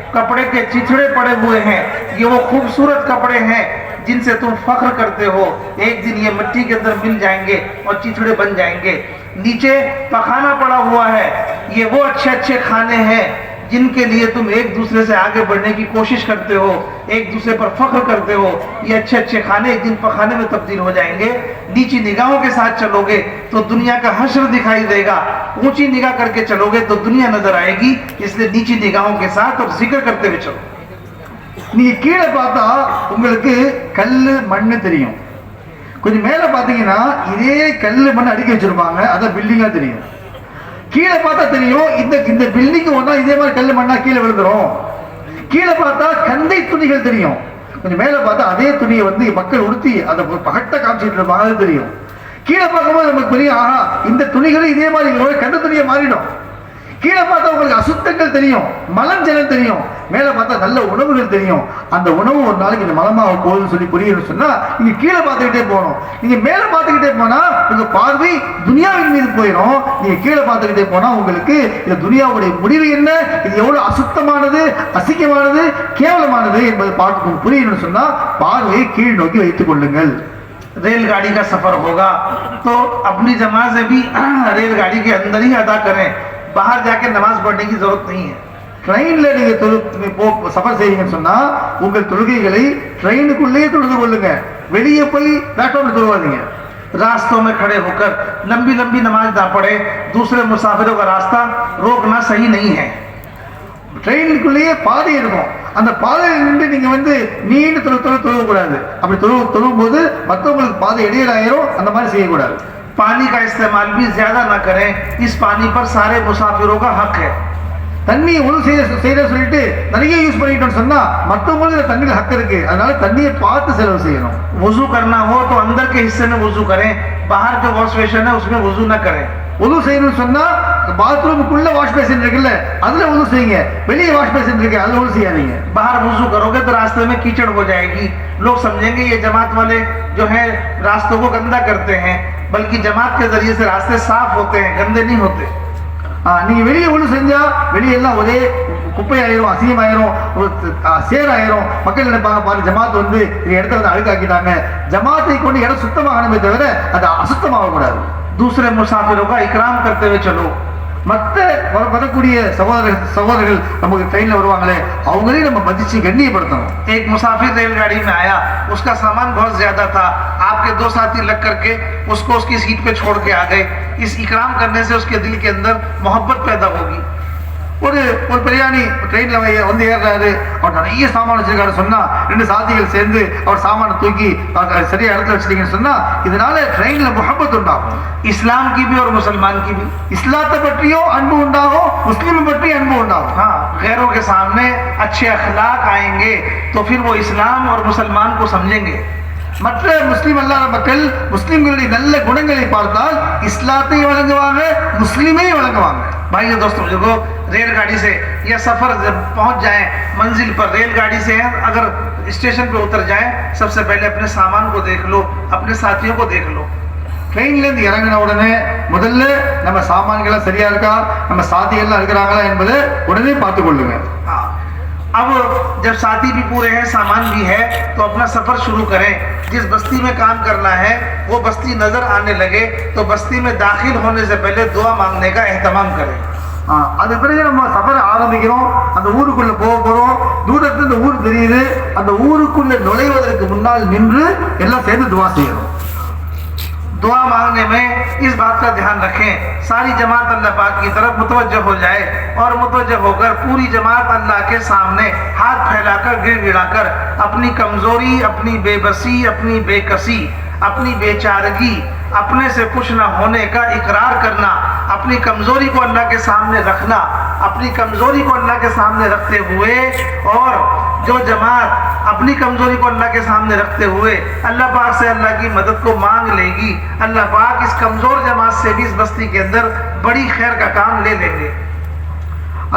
कपड़े के चिथड़े पड़े हुए हैं, ये वो खूबसूरत कपड़े हैं जिनसे तुम फख्र करते हो, एक दिन ये मिट्टी के अंदर मिल जाएंगे और चिथड़े बन जाएंगे। नीचे पखाना पड़ा हुआ है, ये वो अच्छे अच्छे खाने हैं जिनके लिए तुम एक दूसरे से आगे बढ़ने की कोशिश करते हो, एक दूसरे पर फख्र करते हो। ये अच्छे अच्छे खाने एक दिन पखाने में तब्दील हो जाएंगे। नीची निगाहों के साथ चलोगे तो दुनिया का हश्र दिखाई देगा, ऊंची निगाह करके चलोगे तो दुनिया नजर आएगी। इसलिए नीची निगाहों के साथ और जिक्र करते हुए चलो। நீங்க கீழே பார்த்தா உங்களுக்கு கல்லு மண்ணு தெரியும், கொஞ்சம் மேல பாத்தீங்கன்னா இதே கல்லு மண் அடுக்கி வச்சிருப்பாங்க, அதான் பில்டிங்கா தெரியும். கீழே பார்த்தா தெரியும் இந்த இந்த பில்டிங் ஒன்னா இதே மாதிரி கல்லு மண்ணா கீழே விழுந்துரும். கீழே பார்த்தா கந்தை துணிகள் தெரியும், கொஞ்சம் மேல பார்த்தா அதே துணியை வந்து மக்கள் உடுத்தி அதை பகட்ட காமிச்சிட்டு இருப்பாங்க, அது தெரியும். கீழே பார்க்கும்போது நமக்கு தெரியும், ஆஹா இந்த துணிகளும் இதே மாதிரி கண்ட துணியை மாறிடும். கீழே பார்த்தா உங்களுக்கு அசுத்தங்கள் தெரியும், மலம் ஜலம் தெரியும். மேல பார்த்தா நல்ல உணவுகள் தெரியும். அந்த உணவு ஒரு நாளைக்கு இந்த மலமாக போகுதுன்னு சொல்லி புரியணும்னு சொன்னா நீங்க கீழே பார்த்துக்கிட்டே போகணும். நீங்க மேல பார்த்துக்கிட்டே போனா உங்க பார்வை துனியாவின் மீது போயிடும். நீங்க கீழே பார்த்துக்கிட்டே போனா உங்களுக்கு இந்த துனியாவுடைய முடிவு என்ன, இது எவ்வளவு அசுத்தமானது, அசிங்கமானது, கேவலமானது என்பதை பார்க்க புரியணும்னு சொன்னா பார்வையை கீழ் நோக்கி வைத்துக் கொள்ளுங்கள். रेलगाड़ी का सफर होगा तो अपनी जमात से भी रेलगाड़ी के अंदर ही अदा करें, बाहर जाके नमाज पढ़ने की जरूरत नहीं है। ட்ரெயின்ல நீங்க சஃபர் செய்றீங்கன்னு சொன்னா உங்கள் தொழுகைகளை ட்ரெயினுக்குள்ளேயே தொழுது கொள்ளுங்க, வெளியே போய் பிளாட்ஃபார்ம்ல தொழுவாதீங்க. रास्तों में खड़े होकर लंबी लंबी नमाज ना पढ़े, दूसरे मुसाफिरों का रास्ता रोकना सही नहीं है। ட்ரெயினுக்குள்ளேயே பாதை இருக்கும், அந்த பாதையில் நின்று நீங்க வந்து நீண்டு தொழுவக்கூடாது. அப்படி தொழுவும் போது மற்றவங்களுக்கு பாதை இடையிலாயிரும், அந்த மாதிரி செய்யக்கூடாது. पानी का इस्तेमाल भी ज्यादा ना करें, इस पानी पर सारे मुसाफिरों का हक है। தண்ணியை ஒழு செய்ய சொல்லிட்டு நிறைய யூஸ் பண்ணிட்டோம்னு சொன்னா மற்றவங்களுக்கு தண்ணியில் ஹக்கு இருக்கு, அதனால தண்ணியை பார்த்து செலவு செய்யணும். वजू करना हो तो अंदर के हिस्से में वजू करें, बाहर जो वॉश बेसिन है उसमें वजू ना करें। உது செய்யணும்னு சொன்னா பாத்ரூமுக்குள்ள வாஷ் பேசின் இருக்குல்ல அதுல உது செய்யுங்க, வெளியே வாஷ் பேசின் இருக்கு அதுல உது செய்யாதீங்க. बाहर वजू करोगे तो रास्ते में कीचड़ हो जाएगी, लोग समझेंगे ये जमात वाले जो है रास्तों को गंदा करते हैं, बल्कि जमात के जरिए से रास्ते साफ होते हैं, गंदे नहीं होते। நீங்க வெளியே ஒண்ணு செஞ்சா வெளியெல்லாம் ஒரே குப்பையாயிரும், அசிங்கமாயிரும், சேராயிரும். மக்கள் நினைப்பாங்க பாரு ஜமாத் வந்து இந்த இடத்த வந்து அழுக்காக்கிட்டாங்க. ஜமாத்தை கொண்டு இடம் சுத்தமாகணுமே தவிர அது அசுத்தமாக கூடாது. दूसरे मुसाफिरों का इकराम करते हुए चलो. மற்ற வரக்கூடிய சகோதரர்கள் நமக்கு ட்ரெயின்ல வருவாங்களே அவங்களையும் நம்ம மதிச்சு கண்ணியப்படுத்தணும். एक मुसाफिर रेलगाड़ी में आया, उसका सामान बहुत ज्यादा था, आपके दो साथी लग करके उसको उसकी सीट पे छोड़ के आ गए. इस इकराम करने से उसके दिल के अंदर मोहब्बत पैदा होगी. ஒரு பிரயாணி ட்ரெயின்ல வந்து ஏறாரு, அவர் நிறைய சாமான வச்சிருக்காரு சொன்னா, ரெண்டு சாத்திகள் சேர்ந்து அவர் சாமான தூக்கி சரியா இடத்துல வச்சிட்டீங்கன்னு சொன்னா இதனால ட்ரெயின்ல முஹப்பத் உண்டாகும். इस्लाम की भी और मुसलमान की भी. இஸ்லாத்தை பற்றியும் அன்பு உண்டாகும், முஸ்லிம் பற்றியும் அன்பு உண்டாகும். हाँ, गैरों के सामने अच्छे अखलाक आएंगे तो फिर वो इस्लाम और मुसलमान को समझेंगे. மற்ற முஸ்லிம் அல்லாத மக்கள் முஸ்லிம்களுடைய நல்ல குணங்களை பார்த்தால் இஸ்லாத்தை வழங்குவாங்க, முஸ்லிமை வழங்குவாங்க. भाई दोस्तों बुजुर्गों, रेलगाड़ी से या सफर जब पहुंच जाए मंजिल पर, रेलगाड़ी से अगर स्टेशन पे उतर जाए, सबसे पहले अपने सामान को देख लो, अपने साथियों को देख लो. ட்ரெயின்ல இருந்து இறங்கின உடனே முதல்ல நம்ம சாமான்கள் சரியா இருக்கா, நம்ம சாத்திகள்லாம் இருக்கிறாங்களா என்பதை உடனே பார்த்து கொள்ளுங்க. अब जब साथी भी पूरे हैं, सामान भी है, तो अपना सफर शुरू करें. जिस बस्ती में काम करना है वो बस्ती नजर आने लगे तो बस्ती में दाखिल होने से पहले दुआ मांगने का एहतमाम करें. அது பிறகு நம்ம சஃபரை ஆரம்பிக்கிறோம், அந்த ஊருக்குள்ள போறோம், தூரத்துல இந்த ஊர் தெரியுது, அந்த ஊருக்குள்ள நுழைவதற்கு முன்னால் நின்று எல்லாம் சேர்ந்து துவா செய்யணும். दुआ मांगने में इस बात का ध्यान रखें, सारी जमात अल्लाह पाक की तरफ मुतवज्जह हो जाए और मुतवज्जह होकर पूरी जमात अल्लाह के सामने हाथ फैलाकर गिड़गिड़ाकर अपनी कमजोरी, अपनी बेबसी, अपनी बेकसी, अपनी बेचारगी, अपने से कुछ न होने का इकरार करना, अपनी कमजोरी को अल्लाह के सामने रखना, अपनी कमजोरी को अल्लाह के सामने रखते हुए, और जो जमात अपनी कमजोरी को अल्लाह के सामने रखते हुए अल्लाह पाक से अल्लाह की मदद को मांग लेगी, अल्लाह पाक इस कमजोर जमात से भी इस बस्ती के अंदर बड़ी खैर का काम ले लेंगे.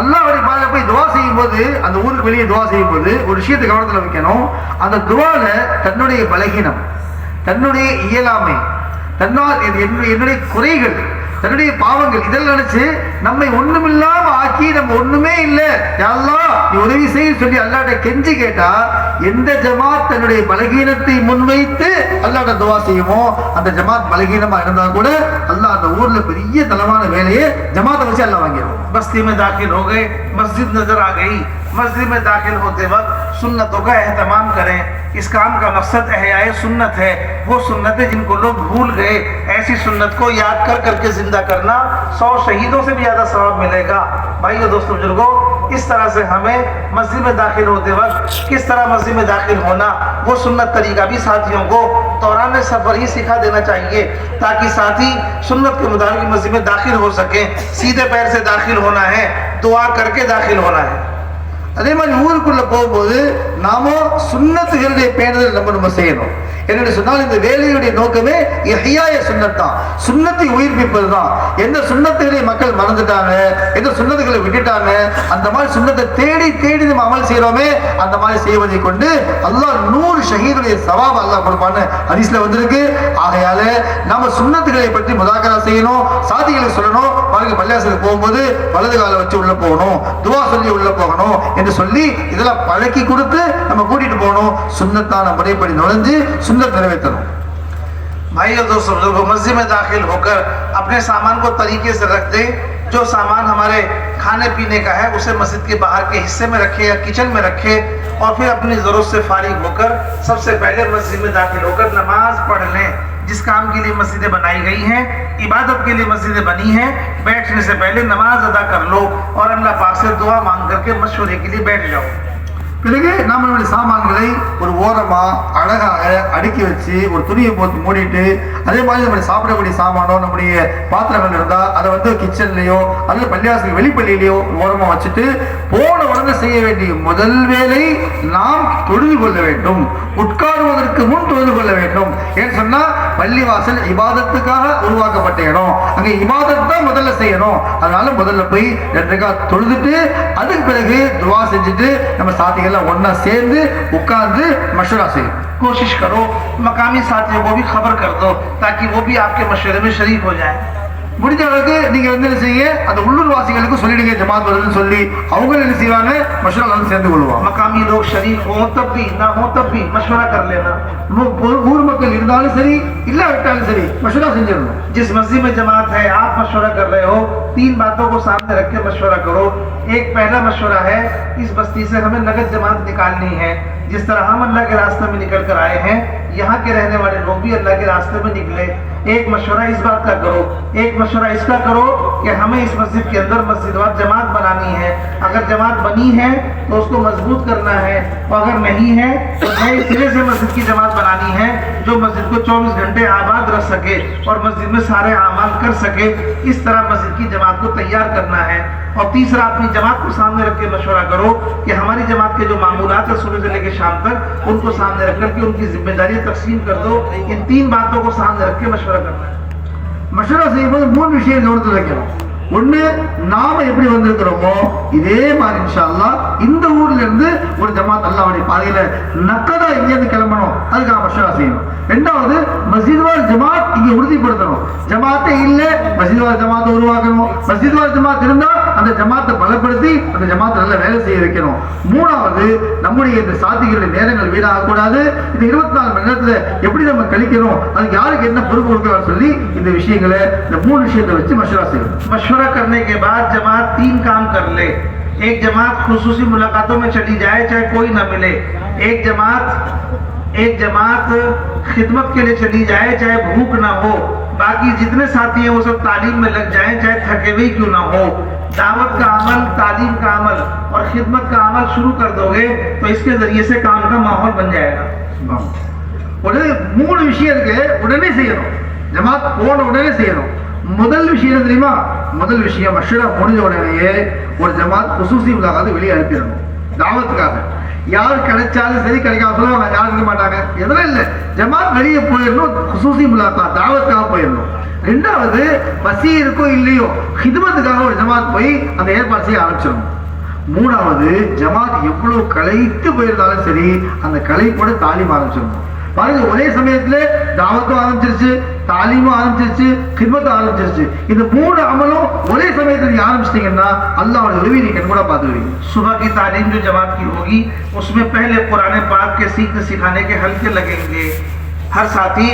அல்லாஹ்வுடைய பாதையில போய் துவா செய்யும் போது, அந்த ஊருக்கு வெளியே துவா செய்யும் போது ஒரு விஷயத்தை கவனத்தில் வைக்கணும். அந்த துவால தன்னுடைய பலகீனம், தன்னுடைய இயலாமை, என்னுடைய குறைகள், தன்னுடைய பாவங்கள் இதெல்லாம் நினைச்சு நம்மை ஒண்ணுமில்லாம ஆக்கி நம்ம ஒண்ணுமே இல்லை யா அல்லாஹ் நீ உதவி செய்ய சொல்லி அல்லாஹ்ட்ட கெஞ்சி கேட்டா, எந்த ஜமாத் தன்னுடைய பலகீனத்தை முன்வைத்து அல்லாஹ்ட்ட துவா செய்யுமோ அந்த ஜமாத் பலகீனமா இருந்தா கூட அல்லாஹ் அந்த ஊர்ல பெரிய தலமான வேலையை ஜமாத்தை வச்சு அல்லாஹ் வாங்கிடும். बस्ती में दाखिल हो गए, मस्जिद नजर आ गई, मस्जिद में दाखिल होते वक्त सुन्नतों का एहतमाम करें. इस काम का मकसद एहयाए सुन्नत है, वो सुन्नतें जिनको लोग भूल गए, ऐसी सुन्नत को याद कर करके जिंदा करना 100 शहीदों से भी ज्यादा सवाब मिलेगा. भाइयों दोस्तों बुजुर्गों, इस तरह से हमें मस्जिद में दाखिल होते वक्त किस तरह मस्जिद में दाखिल होना, वो सुन्नत तरीका भी साथियों को दौरान सफर ही सिखा देना चाहिए, ताकि साथी सुन्नत के मुताबिक मस्जिद में दाखिल हो सके. सीधे पैर से दाखिल होना है, दुआ करके दाखिल होना है. அதே மாதிரி ஊருக்குள்ள போகும்போது நாம சுன்னத்துகளுடைய பேணுதல் நம்ம செய்யணும். என்னென்னு சொன்னால் இந்த வேலையுடைய நோக்கமே இஹ்யாய சுன்னத் தான், சுன்னத்தை உயிர்ப்பிப்பது தான். எந்த சுன்னத்துகளை மக்கள் மறந்துட்டாங்க, எந்த சுன்னத்துகளை விட்டுட்டாங்க, அந்த மாதிரி சுன்னத்தை தேடி தேடி நம்ம அமல் செய்யறோமே, அந்த மாதிரி செய்வதை கொண்டு அல்லாஹ் 100 ஷஹீதுடைய சவாப் அல்லாஹ் கொடுப்பான்னு ஹதீஸ்ல வந்திருக்கு. ஆகையால நாம சுன்னத்துகளை பற்றி முதாக்கரா செய்யணும், சாதிகளுக்கு சொல்லணும். பாருங்க, பள்ளியாசலுக்கு போகும்போது வலது காலை வச்சு உள்ள போகணும், துவா சொல்லி உள்ள போகணும் என்று சொல்லி இதெல்லாம் பழக்கி கொடுத்து நம்ம கூட்டிட்டு போகணும். சுன்னத்தான முறைப்படி நுழைஞ்சு सुन्नत நிறைவேற்றணும். भाइयों दोस्तों लोगों, मस्जिद में दाखिल होकर अपने सामान को तरीके से रख दें. जो सामान हमारे खाने पीने का है उसे मस्जिद के बाहर के हिस्से में रखे या किचन में रखे, और फिर अपनी जरूरत से फारिग होकर सबसे पहले मस्जिद में दाखिल होकर नमाज पढ़ लें. जिस काम के लिए मस्जिदें बनाई गई हैं, इबादत के लिए मस्जिदें बनी हैं, बैठने से पहले नमाज अदा कर लो और अल्लाह पाक से दुआ मांग करके मशवरे के लिए बैठ जाओ. பிறகு நாம் நம்முடைய சாமான்களை ஒரு ஓரமா அழகாக அடுக்கி வச்சு ஒரு துணியை போட்டு மூடிட்டு, அதே மாதிரி நம்முடைய சாப்பிடக்கூடிய சாமானோ நம்முடைய பாத்திரங்கள் இருந்தா அதை வந்து கிச்சன்லயோ அல்லது பள்ளிவாசல் வெளிப்பள்ளியிலையோ ஓரமா வச்சுட்டு போன உடனே செய்ய வேண்டிய முதல் வேலை நாம் தொழுது கொள்ள வேண்டும். உட்காருவதற்கு முன் தொழுது கொள்ள வேண்டும். ஏன்னு சொன்னா பள்ளிவாசல் இபாதத்துக்காக உருவாக்கப்பட்ட இடம், அங்க இபாதத் தான் முதல்ல செய்யணும். அதனால முதல்ல போய் 2 ரக்காத் தொழுதுட்டு அதுக்கு பிறகு துவா செஞ்சுட்டு நம்ம சாத்திகள் ஒன்னா சேர்ந்து உட்கார்ந்து மஷூரா செய்யும். कोशिश करो मकामी साथियों को भी खबर कर दो ताकि वो भी आपके मशवरे में शरीक हो जाए. முடிஞ்ச அளவுக்கு நீங்க வந்து என்ன செய்யுங்க, அந்த உள்ளூர் வாசிகளுக்கு சொல்லிடுங்க ஜமாத் வருதுன்னு சொல்லி, அவங்க என்ன செய்வாங்க, மஷூரா வந்து சேர்ந்து கொள்வாங்க. मकामी लोग शरीक हो तब भी ना हो तब भी मशवरा कर लेना। ஊர் மக்கள் இருந்தாலும் சரி இல்லாவிட்டாலும் சரி மஷூரா செஞ்சிடணும். जिस मस्जिद में जमात है आप मशवरा कर रहे हो, 3 बातों को सामने रख के मशवरा करो। एक पहला मशवरा है, इस बस्ती से हमें नगद जमात निकालनी है। जिस तरह हम अल्लाह के रास्ते में निकल कर आए हैं, यहाँ के रहने वाले लोग भी अल्लाह के रास्ते में निकले। एक मशवरा इस बात का करो, एक मशवरा इसका करो कि हमें इस मस्जिद के अंदर मस्जिदवार जमात बनानी है। अगर जमात बनी है तो उसको मजबूत करना है, और अगर नहीं है तो नए सिरे से मस्जिद की जमात बनानी है जो मस्जिद को 24 घंटे आबाद रख सके और मस्जिद में सारे आमाल कर सके। इस तरह मस्जिद की जमात को तैयार करना है। और तीसरा, अपनी जमात को सामने रख के मशवरा करो कि हमारी जमात के जो मामूलात है सुबह से लेकर शाम तक, उनको सामने रख करके उनकी जिम्मेदारी तकसीम कर दो। इन 3 बातों को सामने रख के मशवरा करना है। மஷூரா செய்யும்போது 3 விஷயம் கவனத்தில் வைக்கணும். ஒண்ணு, நாம எப்படி வந்திருக்கிறோமோ இதே மாதிரி இன்ஷா அல்லாஹ் இந்த ஊர்ல இருந்து ஒரு ஜமாத் அல்லாஹ்வுடைய பாதையில நக்கதா இங்க இருந்து கிளம்பணும், அதுக்காக மஷூரா செய்யணும். ரெண்டாவது, மஸ்ஜித்வால் ஜமாத் இங்க உறுதிப்படுத்தணும். ஜமாத்தே இல்ல, மஸ்ஜித்வால் ஜமாத்தை உருவாக்கணும். மஸ்ஜித்வால் ஜமாத் இருந்தா அந்த ஜமாத்தை பலப்படுத்தி அந்த ஜமாத்தை நல்ல வேலை செய்ய வைக்கணும். மூணாவது, நம்முடைய இந்த சாதிகளுடைய நேரங்கள் வீணாக கூடாது. இந்த 24 மணி நேரத்துல எப்படி நம்ம கழிக்கணும், அதுக்கு யாருக்கு என்ன பொறுப்பு கொடுக்கலாம் சொல்லி இந்த விஷயங்களை, இந்த 3 விஷயத்தை வச்சு மஷூரா செய்யணும். मशवरा करने के बाद जमात 3 काम कर ले। एक जमात खुसूसी मुलाकातों में चली जाए चाहे कोई ना मिले। एक जमात खिदमत के लिए चली जाए चाहे भूख ना हो। बाकी जितने साथी हैं वो सब तालीम में लग जाएं चाहे थके हुए क्यों ना हो। दावत का अमल, तालीम का अमल और खिदमत का अमल शुरू कर दोगे तो इसके जरिए से काम का माहौल बन जाएगा। உடனே 3 விஷயம் இருக்கு, உடனே செய்யணும். ஜமாத் போன உடனே செய்யணும். முதல் விஷயம் தெரியுமா, முதல் விஷயம் மஷூரா முடிஞ்ச உடனேயே ஒரு ஜமாத் குசூசி முலாகாத்து வெளியே அனுப்பிடணும் தாவத்துக்காக. யார் கிடைச்சாலும் சரி, கிடைக்காம சொல்லுவாங்க, யாரும் இருக்க மாட்டாங்க, எதெல்லாம் இல்லை, ஜமாத் வெளியே போயிடணும், குசூசி முலாக்கா தாவத்துக்காக போயிடணும். ரெண்டாவது, பசி இருக்கோ இல்லையோ ஹிதமத்துக்காக ஒரு ஜமாத் போய் அந்த ஏற்பாடு செய்ய ஆரம்பிச்சிடணும். மூணாவது, ஜமாத் எவ்வளவு களைத்து போயிருந்தாலும் சரி அந்த களைப்போட தாலீம் ஆரம்பிச்சிடணும். பாருங்க, ஒரே சமயத்துல தாவத்தும் ஆரம்பிச்சிருச்சு, தாலீமும் ஆரம்பிச்சிருச்சு, கிதமத்தும் ஆரம்பிச்சிருச்சு. இந்த 3 அமலும் ஒரே சமயத்துல நீங்க ஆரம்பிச்சிட்டீங்கன்னா அல்லாஹ்வோட உதவி நீங்க கூட பாத்துக்கிறீங்க. सुबह की तालीम जो जमात की होगी उसमें पहले पुराने पाक के सीखने सिखाने के हल्के लगेंगे। हर साथी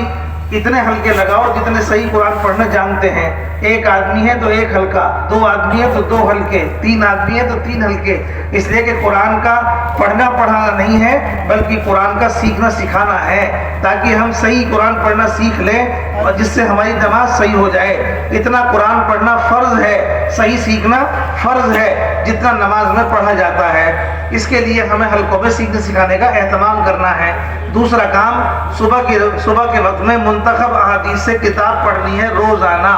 इतने हल्के लगाओ जितने सही कुरान पढ़ना जानते हैं। एक आदमी है तो 1 हल्का, 2 आदमी है तो 2 हल्के, 3 आदमी है तो 3 हल्के। इसलिए कि कुरान का पढ़ना पढ़ाना नहीं है बल्कि कुरान का सीखना सिखाना है, ताकि हम सही कुरान पढ़ना सीख लें और जिससे हमारी जमात सही हो जाए। इतना कुरान पढ़ना फर्ज है, सही सीखना फर्ज है जितना नमाज में पढ़ा जाता है। इसके लिए हमें हल्कों में सीखने सिखाने का एहतमाम करना है। दूसरा काम, सुबह के वक्त में मुंतखब अहादीस से किताब पढ़नी है रोजाना।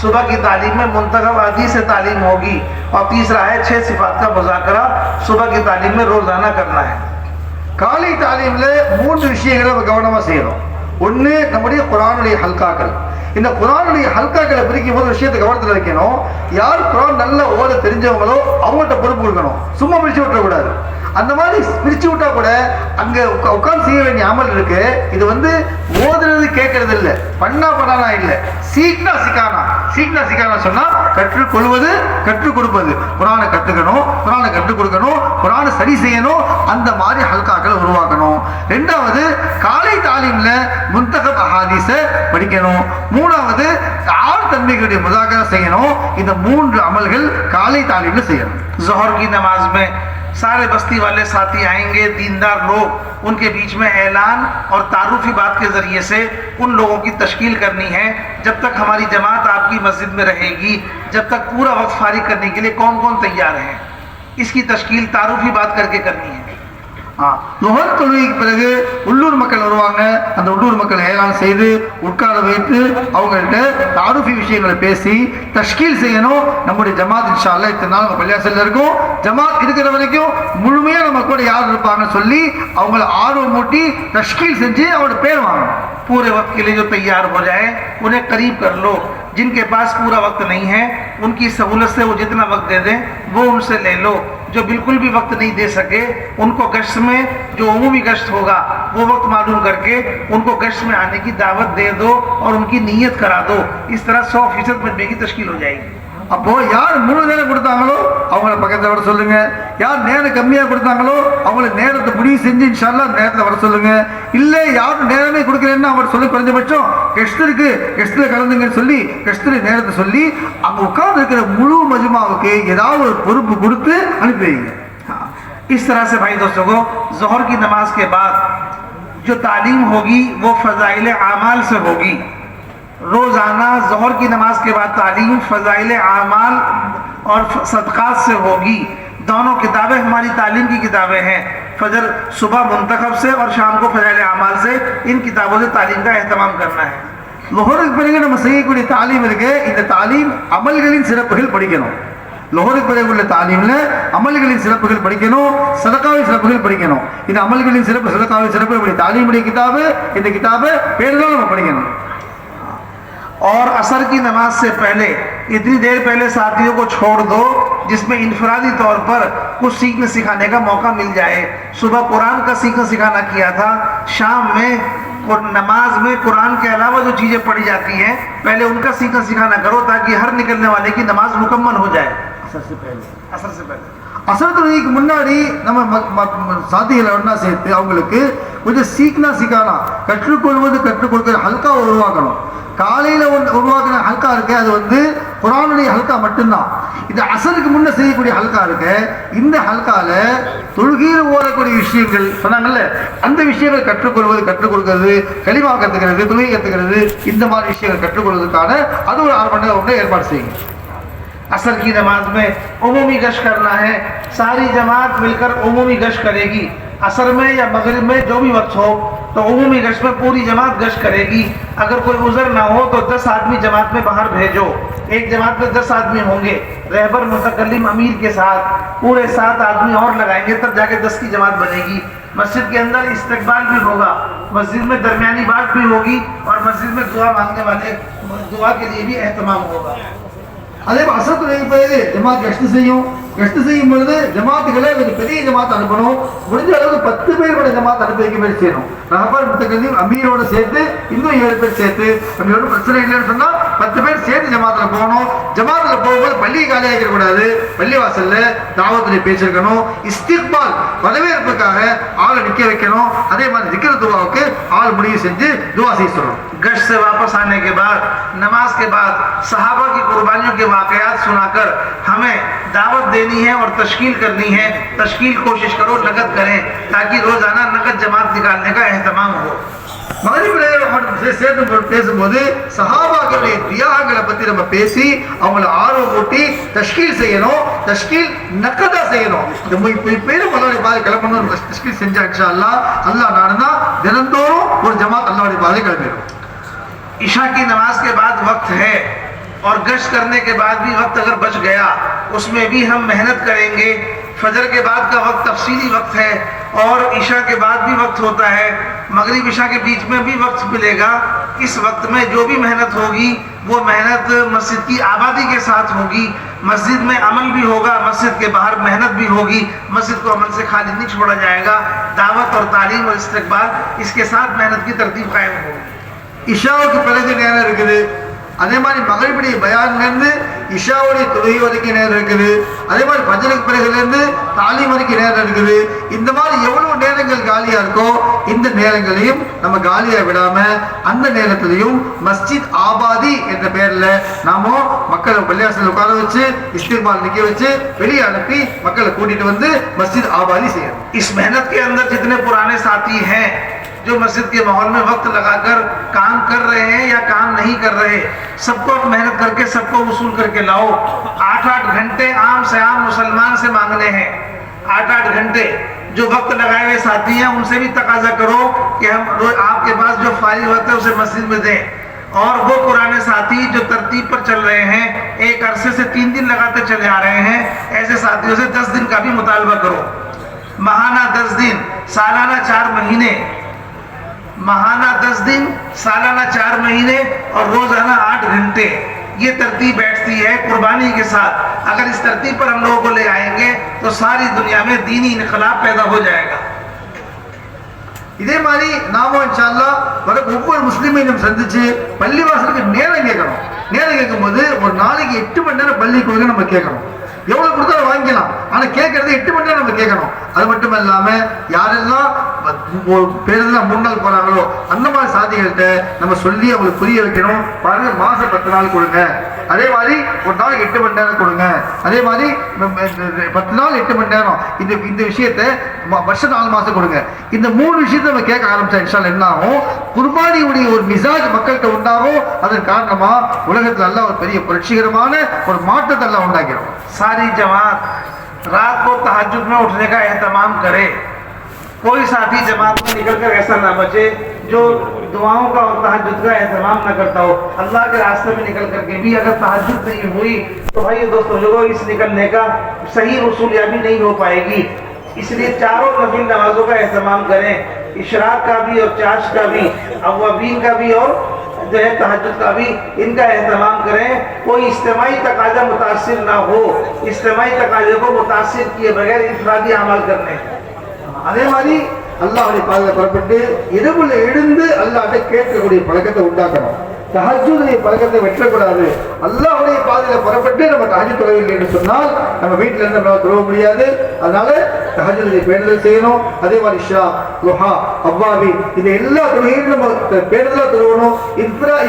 सुबह की तालीम में मुंतखब अहादीस से तालीम होगी। और तीसरा है 6 सिफात का मुज़ाकरा सुबह की तालीम में रोजाना करना है। காலை தாலீம்ல 3 விஷயங்களை கவனமா செய்யணும். ஒண்ணு, நம்முடைய குர்ஆனுடைய ஹல்காக்கள். இந்த குர்ஆனுடைய ஹல்காக்களை பிரிக்கும் போது விஷயத்தை கவனத்தில் வைக்கணும். யார் குர்ஆன் நல்லா ஓத தெரிஞ்சவங்களோ அவங்கள்ட்ட பொறுப்பு கொடுக்கணும், சும்மா பிரிச்சு விட்டுறக்கூடாது. அந்த மாதிரி பிரிச்சு விட்டா கூட அங்க உட்கார்ந்து செய்ய வேண்டிய அமல் இருக்கு. இது வந்து ஓதுறது கேட்கறது இல்ல, பண்ணானா இல்ல, சீக்னா சிக்கானா சொன்னா கற்றுக்கொள்வது, கற்றுக் கொடுப்பது. குர்ஆனை கத்துக்கணும், குர்ஆனை கற்றுக் கொடுக்கணும், குர்ஆனை சரி செய்யணும். அந்த மாதிரி ஹல்காக்களை உருவாக்கணும். ரெண்டாவது, காலை தாலீம்ல முன்தகப் அஹாதீஸ படிக்கணும். மூணாவது, ஆறு தன்மைகளுடைய முஸாகரா செய்யணும். இந்த 3 அமல்கள் காலை தாலீம்ல செய்யணும். ज़ोहर की नमाज में सारे बस्ती वाले साथी आएंगे, दीनदार लोग, उनके बीच में ऐलान और तारुफी बात के ज़रिए से उन लोगों की तश्कील करनी है। जब तक हमारी जमात आपकी मस्जिद में रहेगी, जब तक पूरा वक्त फारिग करने के लिए कौन कौन तैयार हैं, इसकी तश्कील तारुफी बात करके करनी है। லுஹர் தொழுகைக்கு பிறகு உள்ளூர் மக்கள் வருவாங்க. அந்த உள்ளூர் மக்கள் ஏலான் செய்து உட்கார வைத்து அவங்கள்ட்ட தாருஃபி விஷயங்களை பேசி தஷ்கீல் செய்யணும். நம்முடைய ஜமாத் இன்ஷா அல்லாஹ் இத்தனை நாள் நம்ம பள்ளியாசல்ல இருக்கும், ஜமாத் இருக்கிற வரைக்கும் முழுமையா நம்ம கூட யார் இருப்பாங்கன்னு சொல்லி அவங்கள ஆர்வம் மூட்டி தஷ்கீல் செஞ்சு அவங்களோட பேர் வாங்கணும். पूरे वक्त के लिए जो तैयार हो जाए उन्हें करीब कर लो। जिनके पास पूरा वक्त नहीं है उनकी सहूलत से वो जितना वक्त दे दें वो उनसे ले लो। जो बिल्कुल भी वक्त नहीं दे सके उनको गश्त में जो उमूमी गश्त होगा वो वक्त मालूम करके उनको गश्त में आने की दावत दे दो और उनकी नीयत करा दो। इस तरह 100% मजमे की तश्कील हो जाएगी। அப்போ யார் முழு நேரம் கொடுத்தாங்களோ அவங்கள பக்கத்துல வர சொல்லுங்க, யார் நேரம் கம்மியா கொடுத்தாங்களோ அவங்கள நேரத்தை முடிவு செஞ்சு இன்ஷா அல்லாஹ் நேரத்துல வர சொல்லுங்க. இல்ல யாரும் நேரமே கொடுக்கலன்னா அவர் சொல்லி குறைஞ்சபட்சம் கெஸ்ட் இருக்கு, கெஸ்ட்ல கலந்துங்கன்னு சொல்லி கெஸ்ட்ல நேரத்தை சொல்லி அங்க உட்கார்ந்து இருக்கிற முழு மஜ்மாவுக்கு ஏதாவது ஒரு பொறுப்பு கொடுத்து அனுப்பி வைங்க. इस तरह से भाई दोस्तों को जोहर की नमाज के बाद जो तालीम होगी वो फजाइल आमाल से होगी। रोज़ाना जोहर की नमाज के बाद तालीम फजाइल आमाल और सदक़ात से होगी। दोनों किताबें हमारी तालीम की किताबें हैं। फजर सुबह मुंतखब से और शाम को फजाइल आमाल से इन किताबों से तालीम का एहतमाम करना है। லொஹருக்கு பிறகு நம்ம செய்யக்கூடிய தாலீம் இருக்கு, இந்த தாலீம் அமல்களின் சிறப்புகள் படிக்கணும். லொஹருக்கு பிறகு உள்ள தாலீம்ல அமல்களின் சிறப்புகள் படிக்கணும், சதகாவின் சிறப்புகள் படிக்கணும். இந்த அமல்களின் சிறப்பு சதகாவின் சிறப்பு இப்படி தாலீமுடைய கிதாபு, இந்த கிதாபை பேருதான் நம்ம படிக்கணும். और असर की नमाज से पहले इतनी देर पहले साथियों को छोड़ दो जिसमें इनफरादी तौर पर कुछ सीखने सिखाने का मौका मिल जाए। सुबह कुरान का सीखना सिखाना किया था, शाम में नमाज में कुरान के अलावा जो चीज़ें पढ़ी जाती हैं पहले उनका सीखना सिखाना करो ताकि हर निकलने वाले की नमाज मुकम्मल हो जाए। असर से पहले அசர் தொழுகைக்கு முன்னாடி நம்ம சாத்திகளை ஒன்றா சேர்த்து அவங்களுக்கு கொஞ்சம் சீக்னா சிக்கானா கற்றுக்கொள்வது கற்றுக் கொடுக்கிற ஹல்காவை உருவாக்கணும். காலையில் உருவாக்கின ஹல்கா இருக்கு, அது வந்து குரானுடைய ஹல்கா மட்டும்தான். இது அசருக்கு முன்ன செய்யக்கூடிய ஹல்கா இருக்கு. இந்த ஹல்கால தொழுகையில் ஓடக்கூடிய விஷயங்கள் சொன்னாங்கல்ல, அந்த விஷயங்கள் கற்றுக்கொள்வது கற்றுக் கொடுக்கிறது, கலிமா கற்றுக்கிறது, தொழுகை கற்றுக்கிறது, இந்த மாதிரி விஷயங்கள் கற்றுக்கொள்வதற்கான அது ஒரு 6 மணி நேரம் ஒன்று ஏற்பாடு செய்யுங்க. असर की नमाज में उमूमी गश्त करना है, सारी जमात मिलकर उमूमी गश्त करेगी। असर में या मगरिब में जो भी वक्त हो तो उमूमी गश्त में पूरी जमात गश्त करेगी। अगर कोई उज़र ना हो तो 10 आदमी जमात में बाहर भेजो। एक जमात में 10 आदमी होंगे, रहबर मुतकल्लिम अमीर के साथ पूरे 7 आदमी और लगाएंगे, तब जाके 10 की जमात बनेगी। मस्जिद के अंदर इस्तकबाल भी होगा, मस्जिद में दरमियानी बात भी होगी और मस्जिद में दुआ मांगने वाले दुआ के लिए भी एहतमाम होगा। அதே அசர் தொழுகை பிறகு ஜமாத் கஷ்டு செய்யும். கஷ்டு செய்யும் பொழுது ஜமாத்துகளை ஒரு பெரிய ஜமாத் அனுப்பணும். முடிஞ்ச அளவுக்கு 10 பேர் கூட ஜமாத் அனுப்பி வைக்க பேர் செய்யணும். ரஹபர் முத்தகல்லிம் அமீரோட சேர்த்து இன்னும் 7 பேர் சேர்த்து, அப்படி ஒன்றும் பிரச்சனை இல்லைன்னு சொன்னா 10 பேர் சேர்த்து ஜமாத்தில் போகணும். ஜமாத்தில் போகும்போது பள்ளி காலியாக இருக்கக்கூடாது, பள்ளி வாசல்ல தாவத்துடைய பேசிருக்கணும். இஸ்திக்பால் வரவேற்புக்காக ஆளை நிற்க வைக்கணும். அதே மாதிரி திக்ர துவாவுக்கு ஆள் முடிவு செஞ்சு துவா செய்ய சொல்லணும். गश्त से वापस आने के बाद नमाज के बाद सहाबा की कुर्बानियों के वाकयात सुनाकर हमें दावत देनी है और तश्कील करनी है। तश्कील कोशिश करो नकद करें ताकि रोजाना नकद जमात निकालने का एहतमाम हो। பேசும்போது சஹாபாக்களுடைய தியாகங்களை பத்தி நம்ம பேசி அவங்கள ஆர்வம் ஊட்டி தஷ்கீல் செய்யணும். தஷ்கீல் நக்கதா செய்யணும். பேரும் அல்லாஹ்வுடைய பாதை கிளம்பணும். தஷ்கீல் செஞ்சா இன்ஷா அல்லாஹ் அல்லாஹ் நாடுனா தினந்தோறும் ஒரு ஜமாத் அல்லாஹ்வுடைய பாதை கிளம்பிடும். ईशा की नमाज के बाद वक्त है और गश्त करने के बाद भी वक्त अगर बच गया उसमें भी हम मेहनत करेंगे। फजर के बाद का वक्त तफसीली वक्त है और ईशा के बाद भी वक्त होता है, मगरिब ईशा के बीच में भी वक्त मिलेगा। इस वक्त में जो भी मेहनत होगी वो मेहनत मस्जिद की आबादी के साथ होगी। मस्जिद में अमल भी होगा, मस्जिद के बाहर मेहनत भी होगी। मस्जिद को अमल से खाली नहीं छोड़ा जाएगा। दावत और तालीम और इस्तकबाल इसके साथ मेहनत की तरतीब कायम होगी। இஷாவுக்கு பிறகு நேரம் இருக்குது. அதே மாதிரி மகரிபுடைய பயான்லேருந்து இஷாவுடைய தொழுகை வரைக்கும் நேரம் இருக்குது. அதே மாதிரி ஃபஜ்ருக்கு பிறகுலேருந்து தாலீம் வரைக்கும் நேரம் இருக்குது. இந்த மாதிரி எவ்வளவு நேரங்கள் காலியா இருக்கோ இந்த நேரங்களையும் நம்ம காலியா விடாம அந்த நேரத்திலையும் மஸ்ஜித் ஆபாதி என்ற பெயர்ல நாம மக்களை பள்ளியாசல் உட்கார வச்சு இஸ்திக்பால் நிக்க வச்சு வெளியே அனுப்பி மக்களை கூட்டிட்டு வந்து மஸ்ஜித் ஆபாதி செய்யணும். इस मेहनत के अंदर जितने पुराने साथी हैं जो मस्जिद के माहौल में वक्त लगाकर काम कर रहे हैं या काम नहीं कर रहे, सबको मेहनत करके सबको वसूल करके लाओ। 8-8 घंटे आम से आम मुसलमान से मांगने हैं। 8-8 घंटे जो वक्त लगाए हुए साथी हैं उनसे भी तकाजा करो कि हम आपके पास जो फारिग वक्त है उसे मस्जिद में दें। और वो पुराने साथी जो तरतीब पर चल रहे हैं, एक अरसे से 3 दिन लगाते चले आ रहे हैं, ऐसे साथियों से 10 दिन का भी मुतालबा करो। महाना 10 दिन, सालाना 4 महीने, महाना 10 दिन, सालाना 4 महीने और रोजाना 8 घंटे, ये तरतीब बैठती है कुर्बानी के साथ। अगर इस तरतीब पर हम लोगों को ले आएंगे तो सारी दुनिया में दीनी इनकलाब पैदा हो जाएगा। இதே மாதிரி நாமும் இன்ஷா அல்லாஹ் வர ஒவ்வொரு முஸ்லீமையும் நம்ம சந்திச்சு பள்ளிவாசலுக்கு நேரம் கேட்கணும். நேரம் கேட்கும்போது ஒரு நாளைக்கு 8 மணி நேரம் பள்ளிக்கு போய் நம்ம கேட்கணும். எவ்வளவு கொடுத்தாலும் வாங்கிக்கலாம், ஆனா கேட்கறது 8 மணி நேரம் நம்ம கேட்கணும். அது மட்டும் இல்லாம யாரெல்லாம் பேருந்துலாம் 3 நாள் போறாங்களோ அந்த மாதிரி சாதிகள்கிட்ட நம்ம சொல்லி அவங்களுக்கு புரிய வைக்கணும். பாருங்க, மாசம் 10 நாள் கொடுங்க, அதே மாதிரி ஒரு நாளைக்கு 8 மணி நேரம் கொடுங்க, அதே மாதிரி 10 நாள் 8 மணி நேரம், இந்த விஷயத்தை வருஷம் 4 மாசம் கொடுங்க. இந்த 3 விஷயத்தை நம்ம கேட்க ஆரம்பிச்சா இன்ஷா அல்லாஹ் என்ன ஆகும், குர்பானியுடைய ஒரு மிசாஜ் மக்கள்கிட்ட உண்டாகும். அதன் காரணமா உலகத்துல எல்லாம் ஒரு பெரிய புரட்சிகரமான ஒரு மாற்றத்தை எல்லாம் உண்டாக்கிறோம். सारी जमात रात को तहज्जुद में उठने का एहतमाम करे। कोई साथी जमात में निकलकर ऐसा ना बचे जो दुआओं का और तहज्जुद का एहतमाम न करता हो। अल्लाह के रास्ते में निकल करके भी अगर तहज्जुद नहीं हुई तो भाई दोस्तों लोगों, इस निकलने का सही रसूलियाबी नहीं हो पाएगी। इसलिए चारों नफिल नमाजों का एहतमाम करें, इशराक का भी और चाश का भी, अव्वाबीन का भी और जो है तहज्जुद का भी, इनका एहतमाम करें। कोई इज्तिमाई तकाजा मुतासिर ना हो, इज्तिमाई तकाजे को मुतासिर किए बगैर इनफरादी अमल करने। அதே மாதிரி அல்லாஹ்வுடைய பாதையில புறப்பட்டு இரவுல எழுந்து அல்லாஹ்ட்ட கேட்கக்கூடிய பழக்கத்தை உண்டாக்கணும். தஹஜ்ஜுடைய பழக்கத்தை வெட்டக்கூடாது. அல்லாஹ்வுடைய பாதையில புறப்பட்டு நம்ம தஹஜ்ஜுத் தொழவில்லை என்று சொன்னால் நம்ம வீட்டில இருந்து நம்மளால தொழ முடியாது. அதனால தஹஜ்ஜுடைய பேணுதல் செய்யணும். அதே மாதிரி இஷா, லுஹா, அவ்வாபி, இந்த எல்லா தொழுகையும் நம்ம பேணுதலா தொழணும்.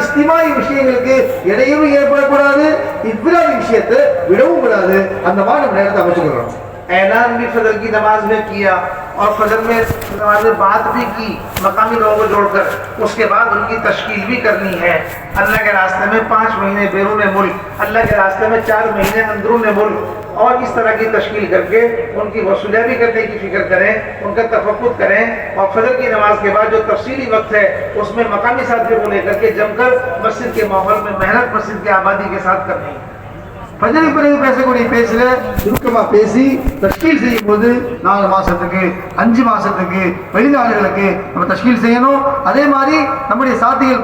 இஸ்திமாய் விஷயங்களுக்கு இடையூறு ஏற்படக்கூடாது, இஃப்ராதி விஷயத்தை விடவும் கூடாது. அந்த மாதிரி நம்ம நேரத்தை அமைச்சுக்கணும். ऐलान भी फजर की नमाज में किया और फजर में नमाज में बात भी की मकामी लोगों को जोड़कर, उसके बाद उनकी तश्कील भी करनी है। अल्लाह के रास्ते में 5 महीने बैरून मुल्क, अल्लाह के रास्ते में 4 महीने अंदरून मुल्क, और इस तरह की तश्कील करके उनकी वसूलिया भी करने की फिक्र करें, उनका तफक्कुर करें। और फजर की नमाज के बाद जो तफसीली वक्त है उसमें मकामी साथियों को लेकर के जमकर मस्जिद के माहौल में मेहनत मस्जिद की आबादी के साथ करनी है। ஃபஜ்ருக்கு பிறகு பேசக்கூடிய பேச்சில் சுருக்கமாக பேசி தஷ்கீல் செய்யும் போது 4 மாதத்துக்கு 5 மாதத்துக்கு வெளிநாடுகளுக்கு நம்ம தஷ்கீல் செய்யணும். அதே மாதிரி நம்முடைய சாத்திகள்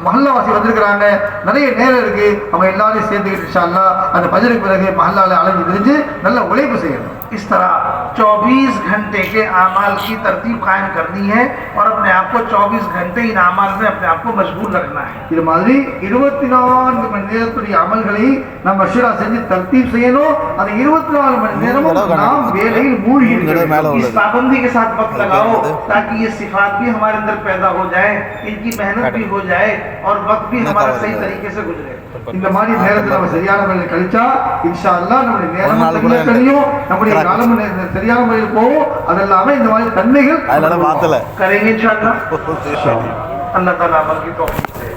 மஹல்லாவாசி வந்திருக்கிறாங்க, நிறைய நேரம் இருக்குது, அவங்க எல்லாரையும் சேர்த்துக்கிட்டு இன்ஷா அல்லாஹ் அந்த ஃபஜ்ருக்கு பிறகு மஹல்லாவில் அலைஞ்சு திரிஞ்சு நல்ல உழைப்பு செய்யணும். इस तरह 24 घंटे के आमाल की तरतीब कायम करनी है और अपने आप को 24 घंटे इन आमाल में अपने आप को मशगूल रखना है। இது மாதிரி 24 மணி நேரத்துடைய அமல்களை நம்ம மஷூரா செஞ்சு தர்த்தீப் செய்யணும். அந்த 24 மணி நேரமும் நாம் வேலையில் மூழ்கி இருக்கணும். इस पाबंदी के साथ वक्त लगाओ ताकि ये सिफात भी हमारे अंदर पैदा हो जाए, इनकी मेहनत भी हो जाए और वक्त भी हमारा सही तरीके से गुजरे। இந்த மாதிரி நேரத்தில் நம்ம சரியான முறையில் கழிச்சா இன்ஷா அல்லாஹ் நம்முடைய நேரம் சரியா கழியும், நம்முடைய காலம் சரியான முறையில் போகும். அதெல்லாமே இந்த மாதிரி தன்மைகள் करेंगे इंशाअल्लाह। अल्लाह ताला अमल की तौफीक दे।